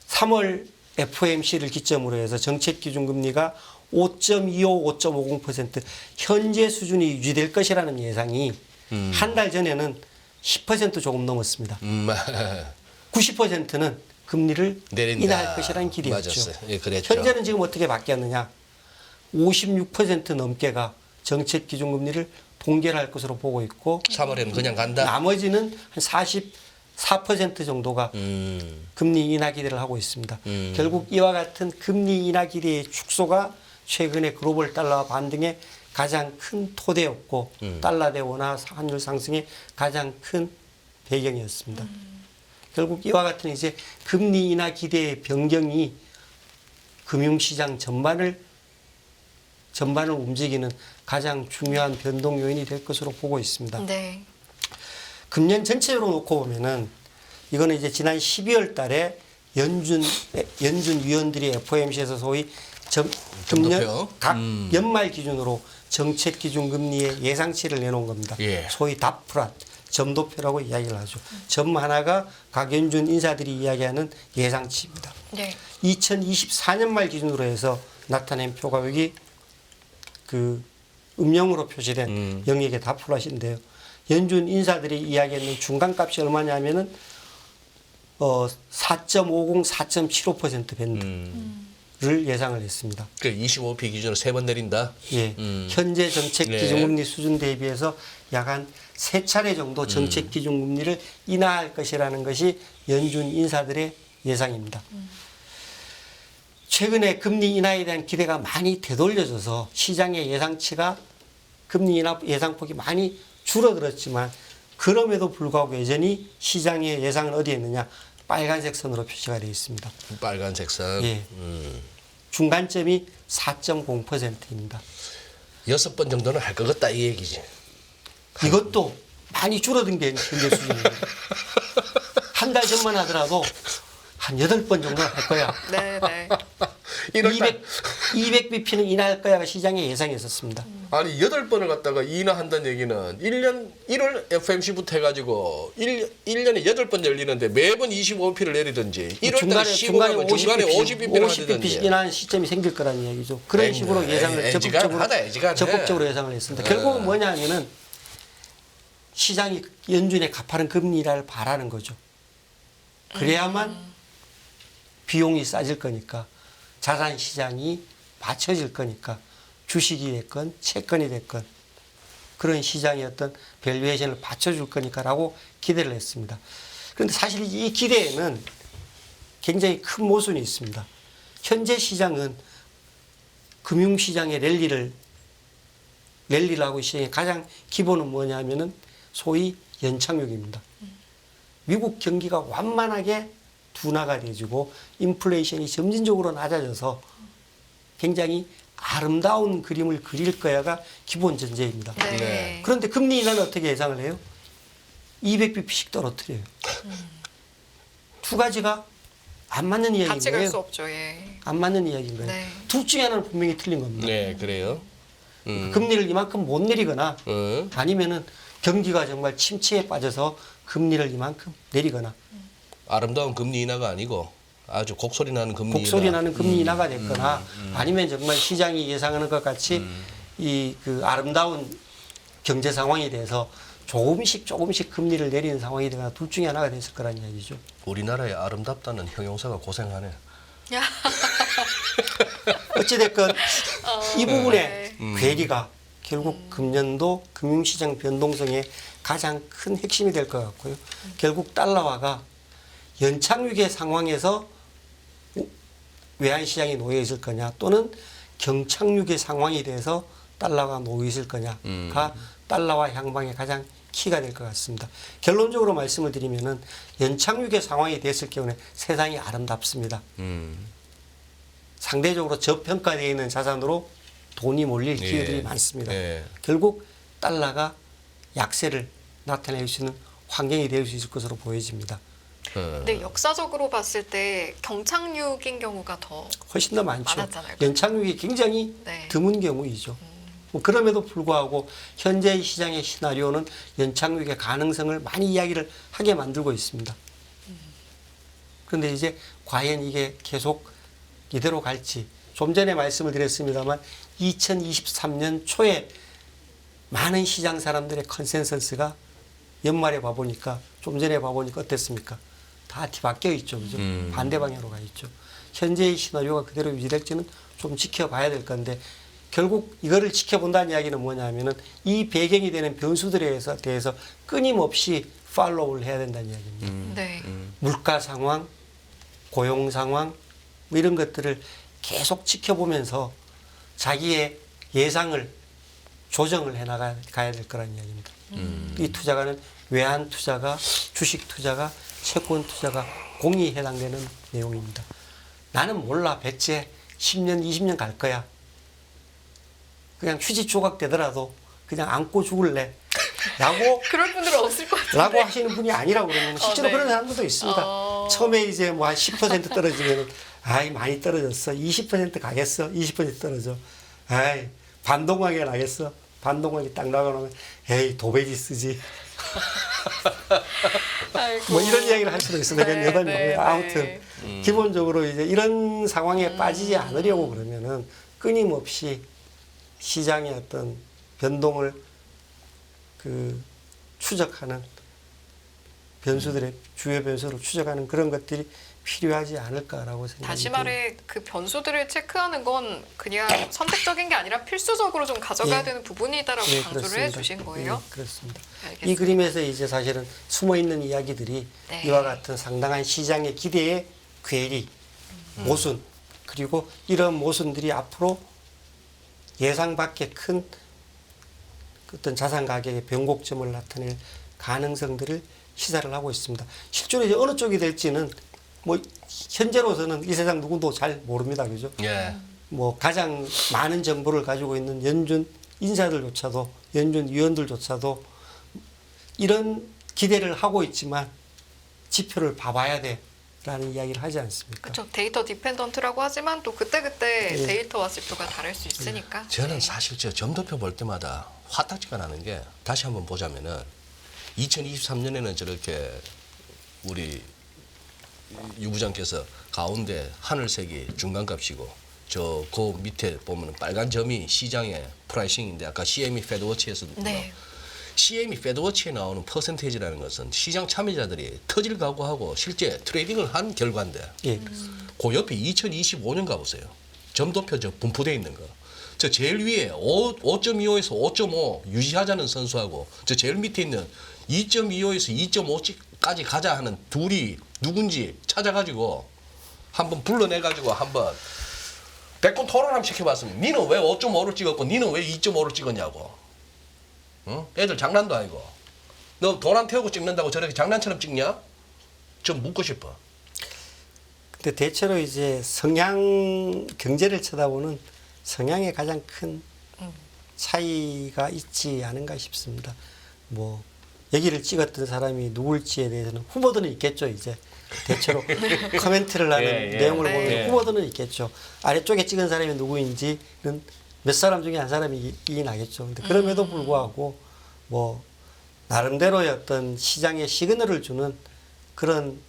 3월 FOMC를 기점으로 해서 정책 기준 금리가 5.25, 5.50% 현재 수준이 유지될 것이라는 예상이 한 달 전에는 10% 조금 넘었습니다. 90%는 금리를 내린다. 인하할 것이라는 길이었죠. 맞았어요. 예, 그랬죠. 현재는 지금 어떻게 바뀌었느냐? 56% 넘게가 정책 기준 금리를 동결할 것으로 보고 있고 3월에는 그냥 간다. 나머지는 한 44% 정도가 금리 인하 기대를 하고 있습니다. 결국 이와 같은 금리 인하 기대의 축소가 최근에 글로벌 달러와 반등의 가장 큰 토대였고 달러 대 원화 환율 상승의 가장 큰 배경이었습니다. 결국 이와 같은 이제 금리 인하 기대의 변경이 금융시장 전반을 움직이는 가장 중요한 변동 요인이 될 것으로 보고 있습니다. 네. 금년 전체로 놓고 보면은 이거는 이제 지난 12월 달에 연준 위원들이 FOMC에서 소위 금년 점도표. 각 연말 기준으로 정책 기준 금리의 예상치를 내놓은 겁니다. 예. 소위 답프랏 점도표라고 이야기를 하죠. 점 하나가 각 연준 인사들이 이야기하는 예상치입니다. 네. 2024년 말 기준으로 해서 나타낸 표가 여기 그 음영으로 표시된 영역의 답프랏인데요. 연준 인사들이 이야기했는 중간값이 얼마냐면은 4.50, 4.75% 밴드를 예상을 했습니다. 그 25p 기준으로 3번 내린다. 예, 현재 정책 네. 기준금리 수준 대비해서 약 한 3차례 정도 정책 기준금리를 인하할 것이라는 것이 연준 인사들의 예상입니다. 최근에 금리 인하에 대한 기대가 많이 되돌려져서 시장의 예상치가 금리 인하 예상폭이 많이 줄어들었지만 그럼에도 불구하고 여전히 시장의 예상은 어디에 있느냐? 빨간색 선으로 표시가 되어 있습니다. 빨간색 선. 예. 중간점이 4.0%입니다. 6번 정도는 할 것 같다 이 얘기지. 이것도 많이 줄어든 게 현재 수준입니다. 한 달 전만 하더라도 한 8번 정도 할 거야. 네, 네. 200bp는 인하할 거야가 시장의 예상이었습니다. 아니 8번을 갖다가 인하한다는 얘기는 1월 FMC부터 해가지고 1년에 8번 열리는데 매번 25bp를 내리든지 1월달에 15하면 중간에 50bp를 50bp 하든지. 인하하는 시점이 생길 거라는 이야기죠. 그런 식으로 예상을 적극적으로 예상을 했습니다. 결국은 뭐냐 하면은 시장이 연준의 가파른 금리 인하를 바라는 거죠. 그래야만 비용이 싸질 거니까 자산 시장이 받쳐질 거니까 주식이 됐건 채권이 됐건 그런 시장의 어떤 밸류에이션을 받쳐줄 거니까라고 기대를 했습니다. 그런데 사실 이 기대에는 굉장히 큰 모순이 있습니다. 현재 시장은 금융시장의 랠리를 하고 시장의 가장 기본은 뭐냐 하면은 소위 연착륙입니다. 미국 경기가 완만하게 둔화가 돼지고 인플레이션이 점진적으로 낮아져서 굉장히 아름다운 그림을 그릴 거야가 기본 전제입니다. 네. 그런데 금리 인하는 어떻게 예상을 해요? 200bp씩 떨어뜨려요. 두 가지가 안 맞는 이야기인 같이 갈 거예요. 수 없죠. 예. 안 맞는 이야기인 거예요. 네. 둘 중에 하나는 분명히 틀린 겁니다. 네, 그래요. 금리를 이만큼 못 내리거나 어. 아니면은 경기가 정말 침체에 빠져서 금리를 이만큼 내리거나 아름다운 금리 인하가 아니고 아주 곡소리 나는 금리 곡소리 인하. 나는 금리 인하가 됐거나 아니면 정말 시장이 예상하는 것 같이 이 그 아름다운 경제 상황에 대해서 조금씩 금리를 내리는 상황이 되거나 둘 중에 하나가 됐을 거란 이야기죠. 우리나라의 아름답다는 형용사가 고생하네. 어찌됐건 이 부분에 네. 괴리가 결국 금년도 금융시장 변동성의 가장 큰 핵심이 될 것 같고요. 결국 달러화가 연착륙의 상황에서 외환시장이 놓여 있을 거냐 또는 경착륙의 상황이 돼서 달러가 놓여 있을 거냐가 달러화 향방의 가장 키가 될 것 같습니다. 결론적으로 말씀을 드리면은 연착륙의 상황이 됐을 경우에 세상이 아름답습니다. 상대적으로 저평가되어 있는 자산으로 돈이 몰릴 기회들이 많습니다. 예. 결국 달러가 약세를 나타낼 수 있는 환경이 될 수 있을 것으로 보여집니다. 근데 역사적으로 봤을 때 경착륙인 경우가 더 훨씬 더 많죠. 많았잖아요. 연착륙이 굉장히 네. 드문 경우이죠. 뭐 그럼에도 불구하고 현재의 시장의 시나리오는 연착륙의 가능성을 많이 이야기를 하게 만들고 있습니다. 그런데 이제 과연 이게 계속 이대로 갈지 좀 전에 말씀을 드렸습니다만 2023년 초에 많은 시장 사람들의 컨센서스가 연말에 봐보니까 좀 전에 봐보니까 어땠습니까? 다 뒤바뀌어 있죠. 그죠? 반대 방향으로 가 있죠. 현재의 시나리오가 그대로 유지될지는 좀 지켜봐야 될 건데 결국 이거를 지켜본다는 이야기는 뭐냐 하면은 이 배경이 되는 변수들에 대해서 끊임없이 팔로우를 해야 된다는 이야기입니다. 네. 물가 상황, 고용 상황 뭐 이런 것들을 계속 지켜보면서 자기의 예상을 조정을 해나가야 될 거라는 이야기입니다. 이 투자가는 외환 투자가, 주식 투자가, 채권 투자가 공이 해당되는 내용입니다. 나는 몰라 배째 10년, 20년 갈 거야. 그냥 휴지 조각 되더라도 그냥 안고 죽을래. 라고 그럴 분들은 없을 것 같은데. 라고 하시는 분이 아니라고 그러면 실제로 네. 그런 사람들도 있습니다. 처음에 이제 뭐 한 10% 떨어지면 아이 많이 떨어졌어. 20% 가겠어. 20% 떨어져. 아이 반동하게 나겠어. 반동하게 딱 나가면 에이 도배지 쓰지. 아이고. 뭐 이런 이야기를 할 수도 있어요. 네, 여담이 네, 아무튼 기본적으로 이제 이런 상황에 빠지지 않으려고 그러면은 끊임없이 시장의 어떤 변동을 그 추적하는 변수들의 주요 변수를 추적하는 그런 것들이 필요하지 않을까라고 생각합니다. 다시 말해 그 변수들을 체크하는 건 그냥 선택적인 게 아니라 필수적으로 좀 가져가야 예. 되는 부분이다라고 네, 강조를 그렇습니다. 해주신 거예요. 네, 그렇습니다. 알겠습니다. 이 그림에서 이제 사실은 숨어 있는 이야기들이 네. 이와 같은 상당한 시장의 기대의 괴리, 모순, 그리고 이런 모순들이 앞으로 예상 밖의 큰 어떤 자산 가격의 변곡점을 나타낼 가능성들을 시사를 하고 있습니다. 실제로 이제 어느 쪽이 될지는 뭐 현재로서는 이 세상 누구도 잘 모릅니다, 그죠? 예. 뭐 가장 많은 정보를 가지고 있는 연준 인사들조차도 연준 위원들조차도 이런 기대를 하고 있지만 지표를 봐봐야 돼라는 이야기를 하지 않습니까? 그렇죠. 데이터 디펜던트라고 하지만 또 그때그때 예. 데이터와 지표가 다를 수 있으니까. 저는 네. 사실 저 점도표 볼 때마다 화딱지가 나는 게 다시 한번 보자면은 2023년에는 저렇게 우리 유 부장께서 가운데 하늘색이 중간값이고 저 그 밑에 보면 빨간 점이 시장의 프라이싱인데 아까 CME 패드워치에서 네. CME 패드워치에 나오는 퍼센테이지라는 것은 시장 참여자들이 터질 각오하고 실제 트레이딩을 한 결과인데 예, 그 옆에 2025년 가보세요. 점도표 저 분포되어 있는 거. 저 제일 위에 5.25에서 5.5 유지하자는 선수하고 저 제일 밑에 있는 2.25에서 2.5까지 가자 하는 둘이 누군지 찾아가지고 한번 불러내가지고 한번 백분 토론 한번 시켜봤습니다. 니는 왜 5.5를 찍었고 니는 왜 2.5를 찍었냐고. 응? 애들 장난도 아니고. 너 돈 안 태우고 찍는다고 저렇게 장난처럼 찍냐? 좀 묻고 싶어. 근데 대체로 이제 성향 경제를 쳐다보는 성향에 가장 큰 차이가 있지 않은가 싶습니다. 뭐 여기를 찍었던 사람이 누굴지에 대해서는 후보들은 있겠죠. 이제 대체로 코멘트를 하는 예, 예. 내용을 네. 보면 예. 후보들은 있겠죠. 아래쪽에 찍은 사람이 누구인지는 몇 사람 중에 한 사람이 나겠죠. 근데 그럼에도 불구하고 뭐 나름대로의 어떤 시장에 시그널을 주는 그런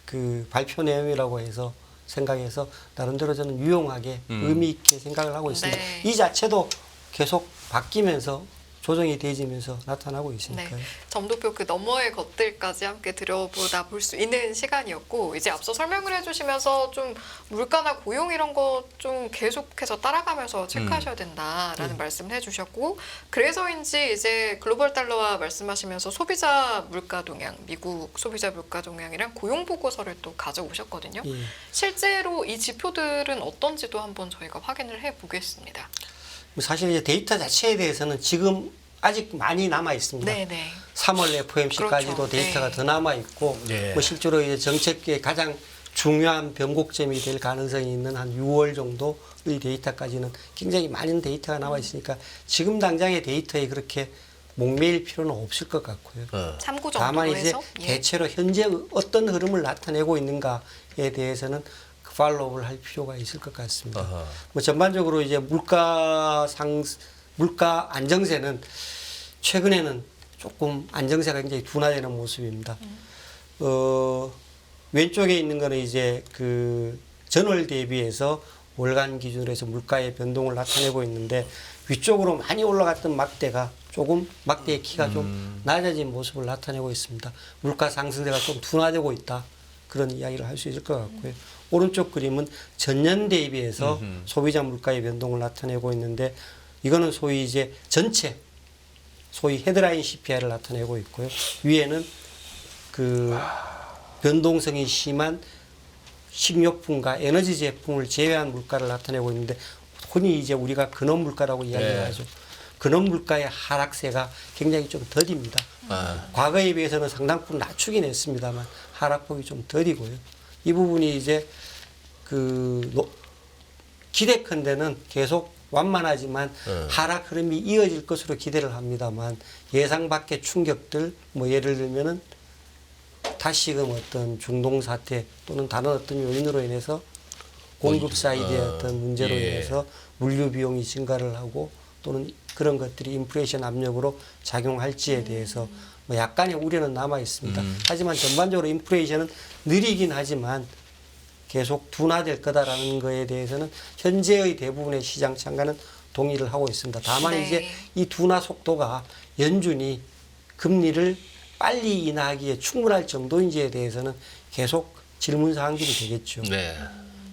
그 발표 내용이라고 해서 생각해서 나름대로 저는 유용하게 의미 있게 생각을 하고 있습니다. 네. 이 자체도 계속 바뀌면서 조정이 되어지면서 나타나고 네. 있으니까요. 점도표 그 너머의 것들까지 함께 들여보다 볼 수 있는 시간이었고 이제 앞서 설명을 해주시면서 좀 물가나 고용 이런 거 좀 계속해서 따라가면서 체크하셔야 된다라는 말씀을 해주셨고 그래서인지 이제 글로벌 달러와 말씀하시면서 소비자 물가 동향, 미국 소비자 물가 동향이랑 고용 보고서를 또 가져오셨거든요. 예. 실제로 이 지표들은 어떤지도 한번 저희가 확인을 해보겠습니다. 사실 이제 데이터 자체에 대해서는 지금 아직 많이 남아 있습니다. 네네. 3월 FOMC까지도 그렇죠. 데이터가 네. 더 남아 있고, 예. 뭐 실제로 이제 정책의 가장 중요한 변곡점이 될 가능성이 있는 한 6월 정도의 데이터까지는 굉장히 많은 데이터가 나와 있으니까 지금 당장의 데이터에 그렇게 목매일 필요는 없을 것 같고요. 참고 다만 정도로 이제 해서 예. 대체로 현재 어떤 흐름을 나타내고 있는가에 대해서는 그 팔로우를 할 필요가 있을 것 같습니다. 아하. 뭐 전반적으로 이제 물가 안정세는 최근에는 조금 안정세가 굉장히 둔화되는 모습입니다. 왼쪽에 있는 거는 이제 그 전월 대비해서 월간 기준으로 해서 물가의 변동을 나타내고 있는데 위쪽으로 많이 올라갔던 막대가 조금 막대의 키가 좀 낮아진 모습을 나타내고 있습니다. 물가 상승세가 좀 둔화되고 있다. 그런 이야기를 할 수 있을 것 같고요. 오른쪽 그림은 전년 대비해서 소비자 물가의 변동을 나타내고 있는데 이거는 소위 이제 전체 소위 헤드라인 CPI를 나타내고 있고요. 위에는 그 변동성이 심한 식료품과 에너지 제품을 제외한 물가를 나타내고 있는데 흔히 이제 우리가 근원 물가라고 이야기를 네. 하죠. 근원 물가의 하락세가 굉장히 좀 더딥니다. 아. 과거에 비해서는 상당폭 낮추긴 했습니다만 하락폭이 좀 더디고요. 이 부분이 이제 그 기대컨대는 계속 완만하지만 하락 흐름이 이어질 것으로 기대를 합니다만 예상 밖의 충격들 뭐 예를 들면은 다시금 어떤 중동 사태 또는 다른 어떤 요인으로 인해서 공급 사이드의 어떤 문제로 예. 인해서 물류 비용이 증가를 하고 또는 그런 것들이 인플레이션 압력으로 작용할지에 대해서 뭐 약간의 우려는 남아 있습니다. 하지만 전반적으로 인플레이션은 느리긴 하지만 계속 둔화될 거다라는 거에 대해서는 현재의 대부분의 시장 참가는 동의를 하고 있습니다. 다만 네. 이제 이 둔화 속도가 연준이 금리를 빨리 인하하기에 충분할 정도인지에 대해서는 계속 질문 사항들이 되겠죠. 네.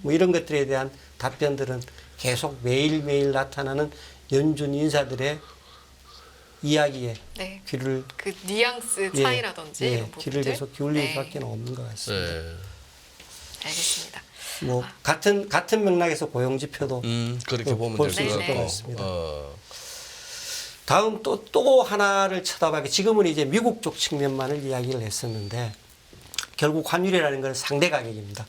뭐 이런 것들에 대한 답변들은 계속 매일매일 나타나는 연준 인사들의 이야기에 네. 귀를 그 뉘앙스 예, 차이라든지 예, 이런 부분들. 귀를 계속 기울일 네. 수밖에 없는 것 같습니다. 네. 알겠습니다. 뭐 같은 맥락에서 고용 지표도 그렇게 보면 볼 될 수 있을 것 것 같고. 같습니다. 다음 또 하나를 쳐다봐게 지금은 이제 미국 쪽 측면만을 이야기를 했었는데 결국 환율이라는 건 상대 가격입니다.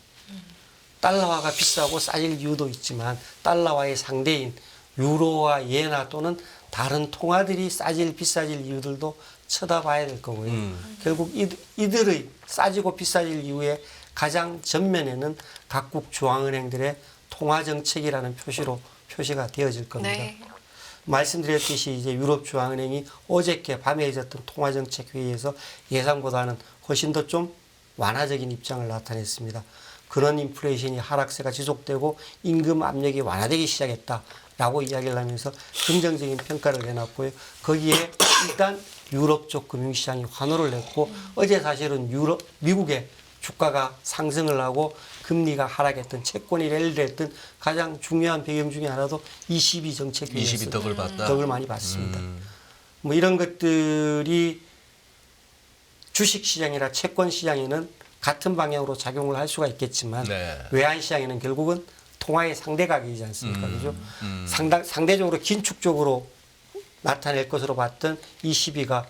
달러화가 비싸고 싸질 이유도 있지만 달러화의 상대인 유로와 예나 또는 다른 통화들이 싸질 비싸질 이유들도 쳐다봐야 될 거고요. 결국 이들의 싸지고 비싸질 이유의 가장 전면에는 각국 중앙은행들의 통화정책이라는 표시가 되어질 겁니다. 네. 말씀드렸듯이 이제 유럽 중앙은행이 어저께 밤에 있었던 통화정책 회의에서 예상보다는 훨씬 더 좀 완화적인 입장을 나타냈습니다. 그런 인플레이션이 하락세가 지속되고 임금 압력이 완화되기 시작했다라고 이야기를 하면서 긍정적인 평가를 내놨고요. 거기에 일단 유럽 쪽 금융시장이 환호를 냈고 어제 사실은 미국의 주가가 상승을 하고 금리가 하락했던 채권이 랠리를 했던 가장 중요한 배경 중에 하나도 22 정책위에서 22덕을 봤다. 덕을 많이 봤습니다. 뭐 이런 것들이 주식시장이나 채권시장에는 같은 방향으로 작용을 할 수가 있겠지만 네. 외환시장에는 결국은 통화의 상대 가격이지 않습니까? 그죠? 상대적으로 긴축적으로 나타낼 것으로 봤던 22가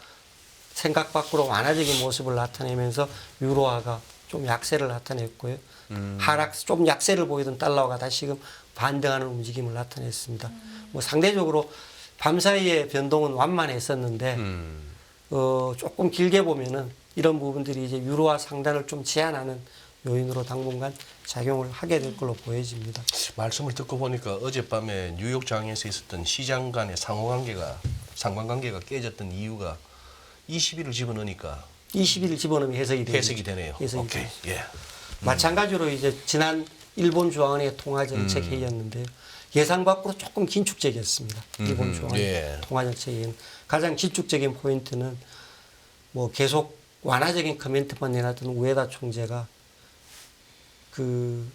생각 밖으로 완화적인 모습을 나타내면서 유로화가 좀 약세를 나타냈고요. 좀 약세를 보이던 달러가 다시금 반등하는 움직임을 나타냈습니다. 뭐 상대적으로 밤사이의 변동은 완만했었는데 조금 길게 보면은 이런 부분들이 이제 유로화 상단을 좀 제한하는 요인으로 당분간 작용을 하게 될 걸로 보여집니다. 말씀을 듣고 보니까 어젯밤에 뉴욕장에서 있었던 시장 간의 상관관계가 깨졌던 이유가 20일을 집어넣으니까 20일 집어넣으면 해석이 되네요. 해석이 오케이. 되죠. 예. 마찬가지로 이제 지난 일본 중앙은행의 통화정책 회의였는데요. 예상 밖으로 조금 긴축적이었습니다. 일본 중앙은행 예. 통화정책 회의는 가장 긴축적인 포인트는 뭐 계속 완화적인 커멘트만 내놨던 우에다 총재가 그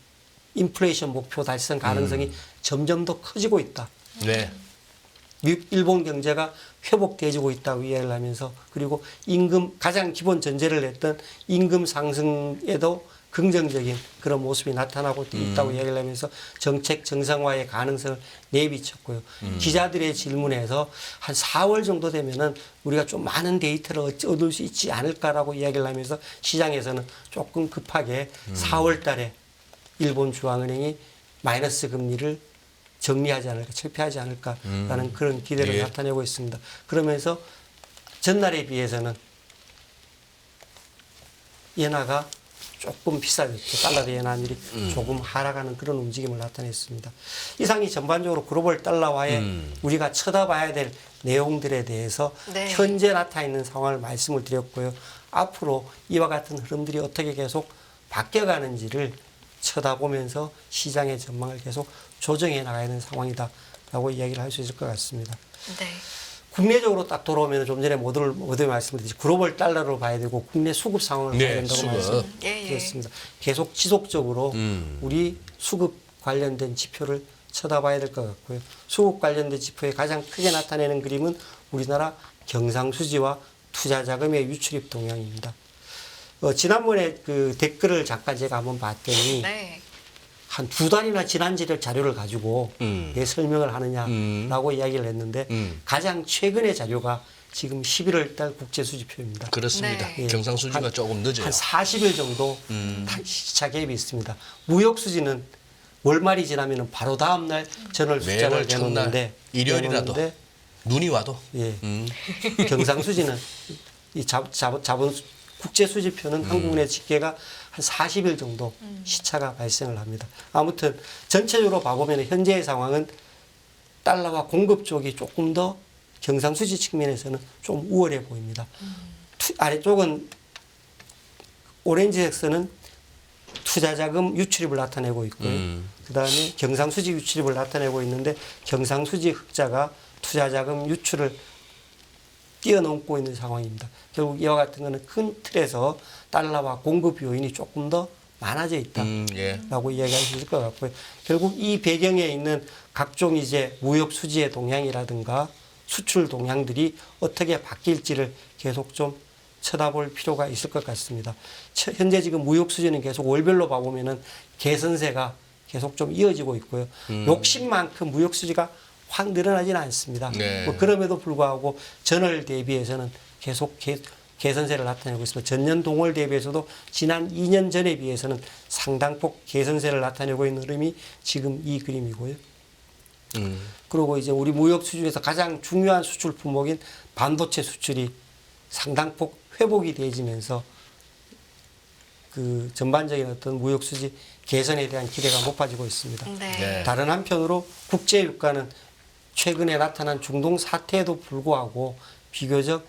인플레이션 목표 달성 가능성이 점점 더 커지고 있다. 네. 일본 경제가 회복되지고 있다고 이야기를 하면서 그리고 가장 기본 전제를 냈던 임금 상승에도 긍정적인 그런 모습이 나타나고 있다고 이야기를 하면서 정책 정상화의 가능성을 내비쳤고요. 기자들의 질문에서 한 4월 정도 되면은 우리가 좀 많은 데이터를 얻을 수 있지 않을까라고 이야기를 하면서 시장에서는 조금 급하게 4월 달에 일본 중앙은행이 마이너스 금리를 정리하지 않을까, 철폐하지 않을까라는 그런 기대를 예. 나타내고 있습니다. 그러면서 전날에 비해서는 엔화가 조금 비싸졌죠. 달러 대 엔화율이 조금 하락하는 그런 움직임을 나타냈습니다. 이상이 전반적으로 글로벌 달러화에 우리가 쳐다봐야 될 내용들에 대해서 네. 현재 나타나 있는 상황을 말씀을 드렸고요. 앞으로 이와 같은 흐름들이 어떻게 계속 바뀌어가는지를 쳐다보면서 시장의 전망을 계속 조정해 나가야 하는 상황이다라고 이야기를 할 수 있을 것 같습니다. 네. 국내적으로 딱 돌아오면 좀 전에 모두 말씀드렸듯이 글로벌 달러로 봐야 되고 국내 수급 상황을 네, 봐야 된다고 수급. 말씀드렸습니다. 계속 지속적으로 우리 수급 관련된 지표를 쳐다봐야 될 것 같고요. 수급 관련된 지표에 가장 크게 나타내는 그림은 우리나라 경상수지와 투자자금의 유출입 동향입니다. 지난번에 그 댓글을 잠깐 제가 한번 봤더니 네. 한 2달이나 지난 자료를 가지고 왜 설명을 하느냐라고 이야기를 했는데 가장 최근의 자료가 지금 11월 달 국제수지표입니다. 그렇습니다. 네. 경상수지가 조금 늦어요. 한 40일 정도 시차 갭이 있습니다. 무역수지는 월말이 지나면 바로 다음 날 전월 숫자를 매월 첫날 내놓는데 일요일이라도 눈이 와도 예. 경상수지는 이 자본 국제수지표는 한국은행 집계가 한 40일 정도 시차가 발생을 합니다. 아무튼 전체적으로 봐보면 현재의 상황은 달러와 공급 쪽이 조금 더 경상수지 측면에서는 좀 우월해 보입니다. 아래쪽은 오렌지색 선은 투자자금 유출입을 나타내고 있고요. 그다음에 경상수지 유출입을 나타내고 있는데 경상수지 흑자가 투자자금 유출을 뛰어넘고 있는 상황입니다. 결국 이와 같은 거는 큰 틀에서 달러와 공급 요인이 조금 더 많아져 있다라고 예. 이야기할 수 있을 것 같고요. 결국 이 배경에 있는 각종 이제 무역 수지의 동향이라든가 수출 동향들이 어떻게 바뀔지를 계속 좀 쳐다볼 필요가 있을 것 같습니다. 현재 지금 무역 수지는 계속 월별로 봐보면은 개선세가 계속 좀 이어지고 있고요. 욕심만큼 무역 수지가 확 늘어나지는 않습니다. 네. 뭐 그럼에도 불구하고 전월 대비해서는 계속 개선세를 나타내고 있습니다. 전년 동월 대비해서도 지난 2년 전에 비해서는 상당폭 개선세를 나타내고 있는 흐름이 지금 이 그림이고요. 그리고 이제 우리 무역 수준에서 가장 중요한 수출 품목인 반도체 수출이 상당폭 회복이 되어지면서 그 전반적인 어떤 무역 수지 개선에 대한 기대가 높아지고 있습니다. 네. 네. 다른 한편으로 국제 유가는 최근에 나타난 중동 사태에도 불구하고 비교적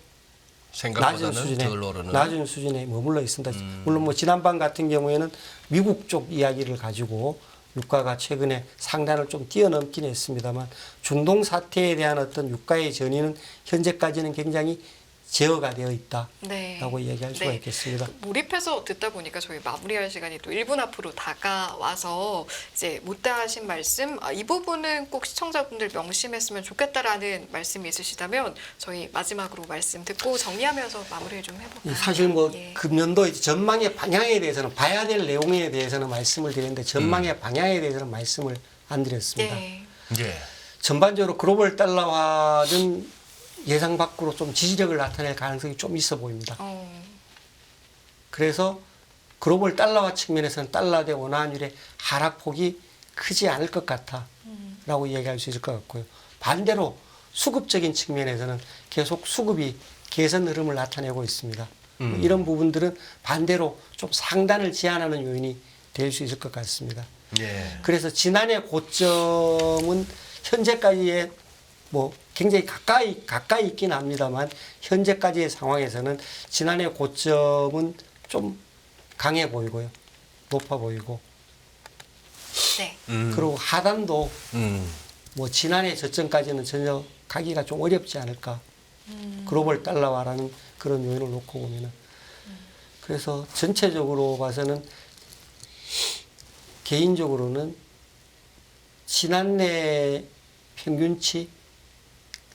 낮은 수준에 낮은 수준에 머물러 있습니다. 물론 뭐 지난번 같은 경우에는 미국 쪽 이야기를 가지고 유가가 최근에 상단을 좀 뛰어넘긴 했습니다만 중동 사태에 대한 어떤 유가의 전이는 현재까지는 굉장히 제어가 되어 있다라고 네. 이야기할 수가 네. 있겠습니다. 몰입해서 듣다 보니까 저희 마무리할 시간이 또 1분 앞으로 다가와서 이제 못다 하신 말씀, 이 부분은 꼭 시청자분들 명심했으면 좋겠다라는 말씀이 있으시다면 저희 마지막으로 말씀 듣고 정리하면서 마무리를 좀 해볼까요? 사실 뭐 예. 금년도 이제 전망의 방향에 대해서는 봐야 될 내용에 대해서는 말씀을 드렸는데 전망의 방향에 대해서는 말씀을 안 드렸습니다. 예. 예. 전반적으로 글로벌 달러화는 예상 밖으로 좀 지지력을 나타낼 가능성이 좀 있어 보입니다. 그래서 글로벌 달러화 측면에서는 달러 대 원화환율의 하락폭이 크지 않을 것 같다라고 이야기할 수 있을 것 같고요. 반대로 수급적인 측면에서는 계속 수급이 개선 흐름을 나타내고 있습니다. 이런 부분들은 반대로 좀 상단을 제한하는 요인이 될 수 있을 것 같습니다. 예. 그래서 지난해 고점은 현재까지의 뭐 굉장히 가까이 있긴 합니다만 현재까지의 상황에서는 지난해 고점은 좀 강해 보이고요. 높아 보이고. 네. 그리고 하단도 뭐 지난해 저점까지는 전혀 가기가 좀 어렵지 않을까. 글로벌 달러화라는 그런 요인을 놓고 보면은. 그래서 전체적으로 봐서는 개인적으로는 지난해 평균치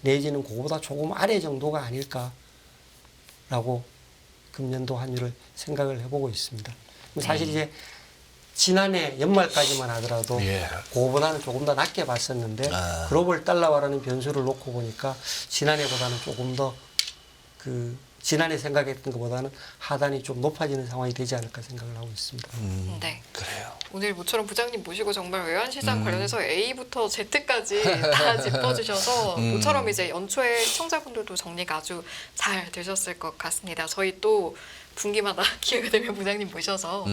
내지는 그거보다 조금 아래 정도가 아닐까라고 금년도 환율을 생각을 해보고 있습니다. 사실 이제 지난해 연말까지만 하더라도 예. 그거보다는 조금 더 낮게 봤었는데 글로벌 달러화라는 변수를 놓고 보니까 지난해보다는 조금 더 그 지난해 생각했던 것보다는 하단이 좀 높아지는 상황이 되지 않을까 생각을 하고 있습니다. 네. 그래요. 오늘 모처럼 부장님 모시고 정말 외환시장 관련해서 A부터 Z까지 다 짚어주셔서 모처럼 이제 연초에 시청자분들도 정리가 아주 잘 되셨을 것 같습니다. 저희 또 분기마다 기회가 되면 부장님 모셔서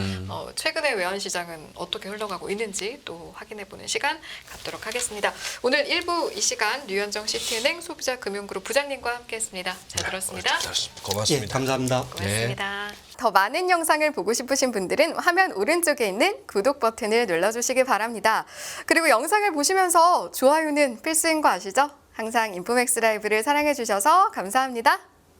최근의 외환시장은 어떻게 흘러가고 있는지 또 확인해보는 시간 갖도록 하겠습니다. 오늘 1부 이 시간 류현정 시티은행 소비자금융그룹 부장님과 함께했습니다. 잘 들었습니다. 고맙습니다. 예, 감사합니다. 고맙습니다. 더 많은 영상을 보고 싶으신 분들은 화면 오른쪽에 있는 구독 버튼을 눌러주시기 바랍니다. 그리고 영상을 보시면서 좋아요는 필수인 거 아시죠? 항상 인포맥스 라이브를 사랑해주셔서 감사합니다.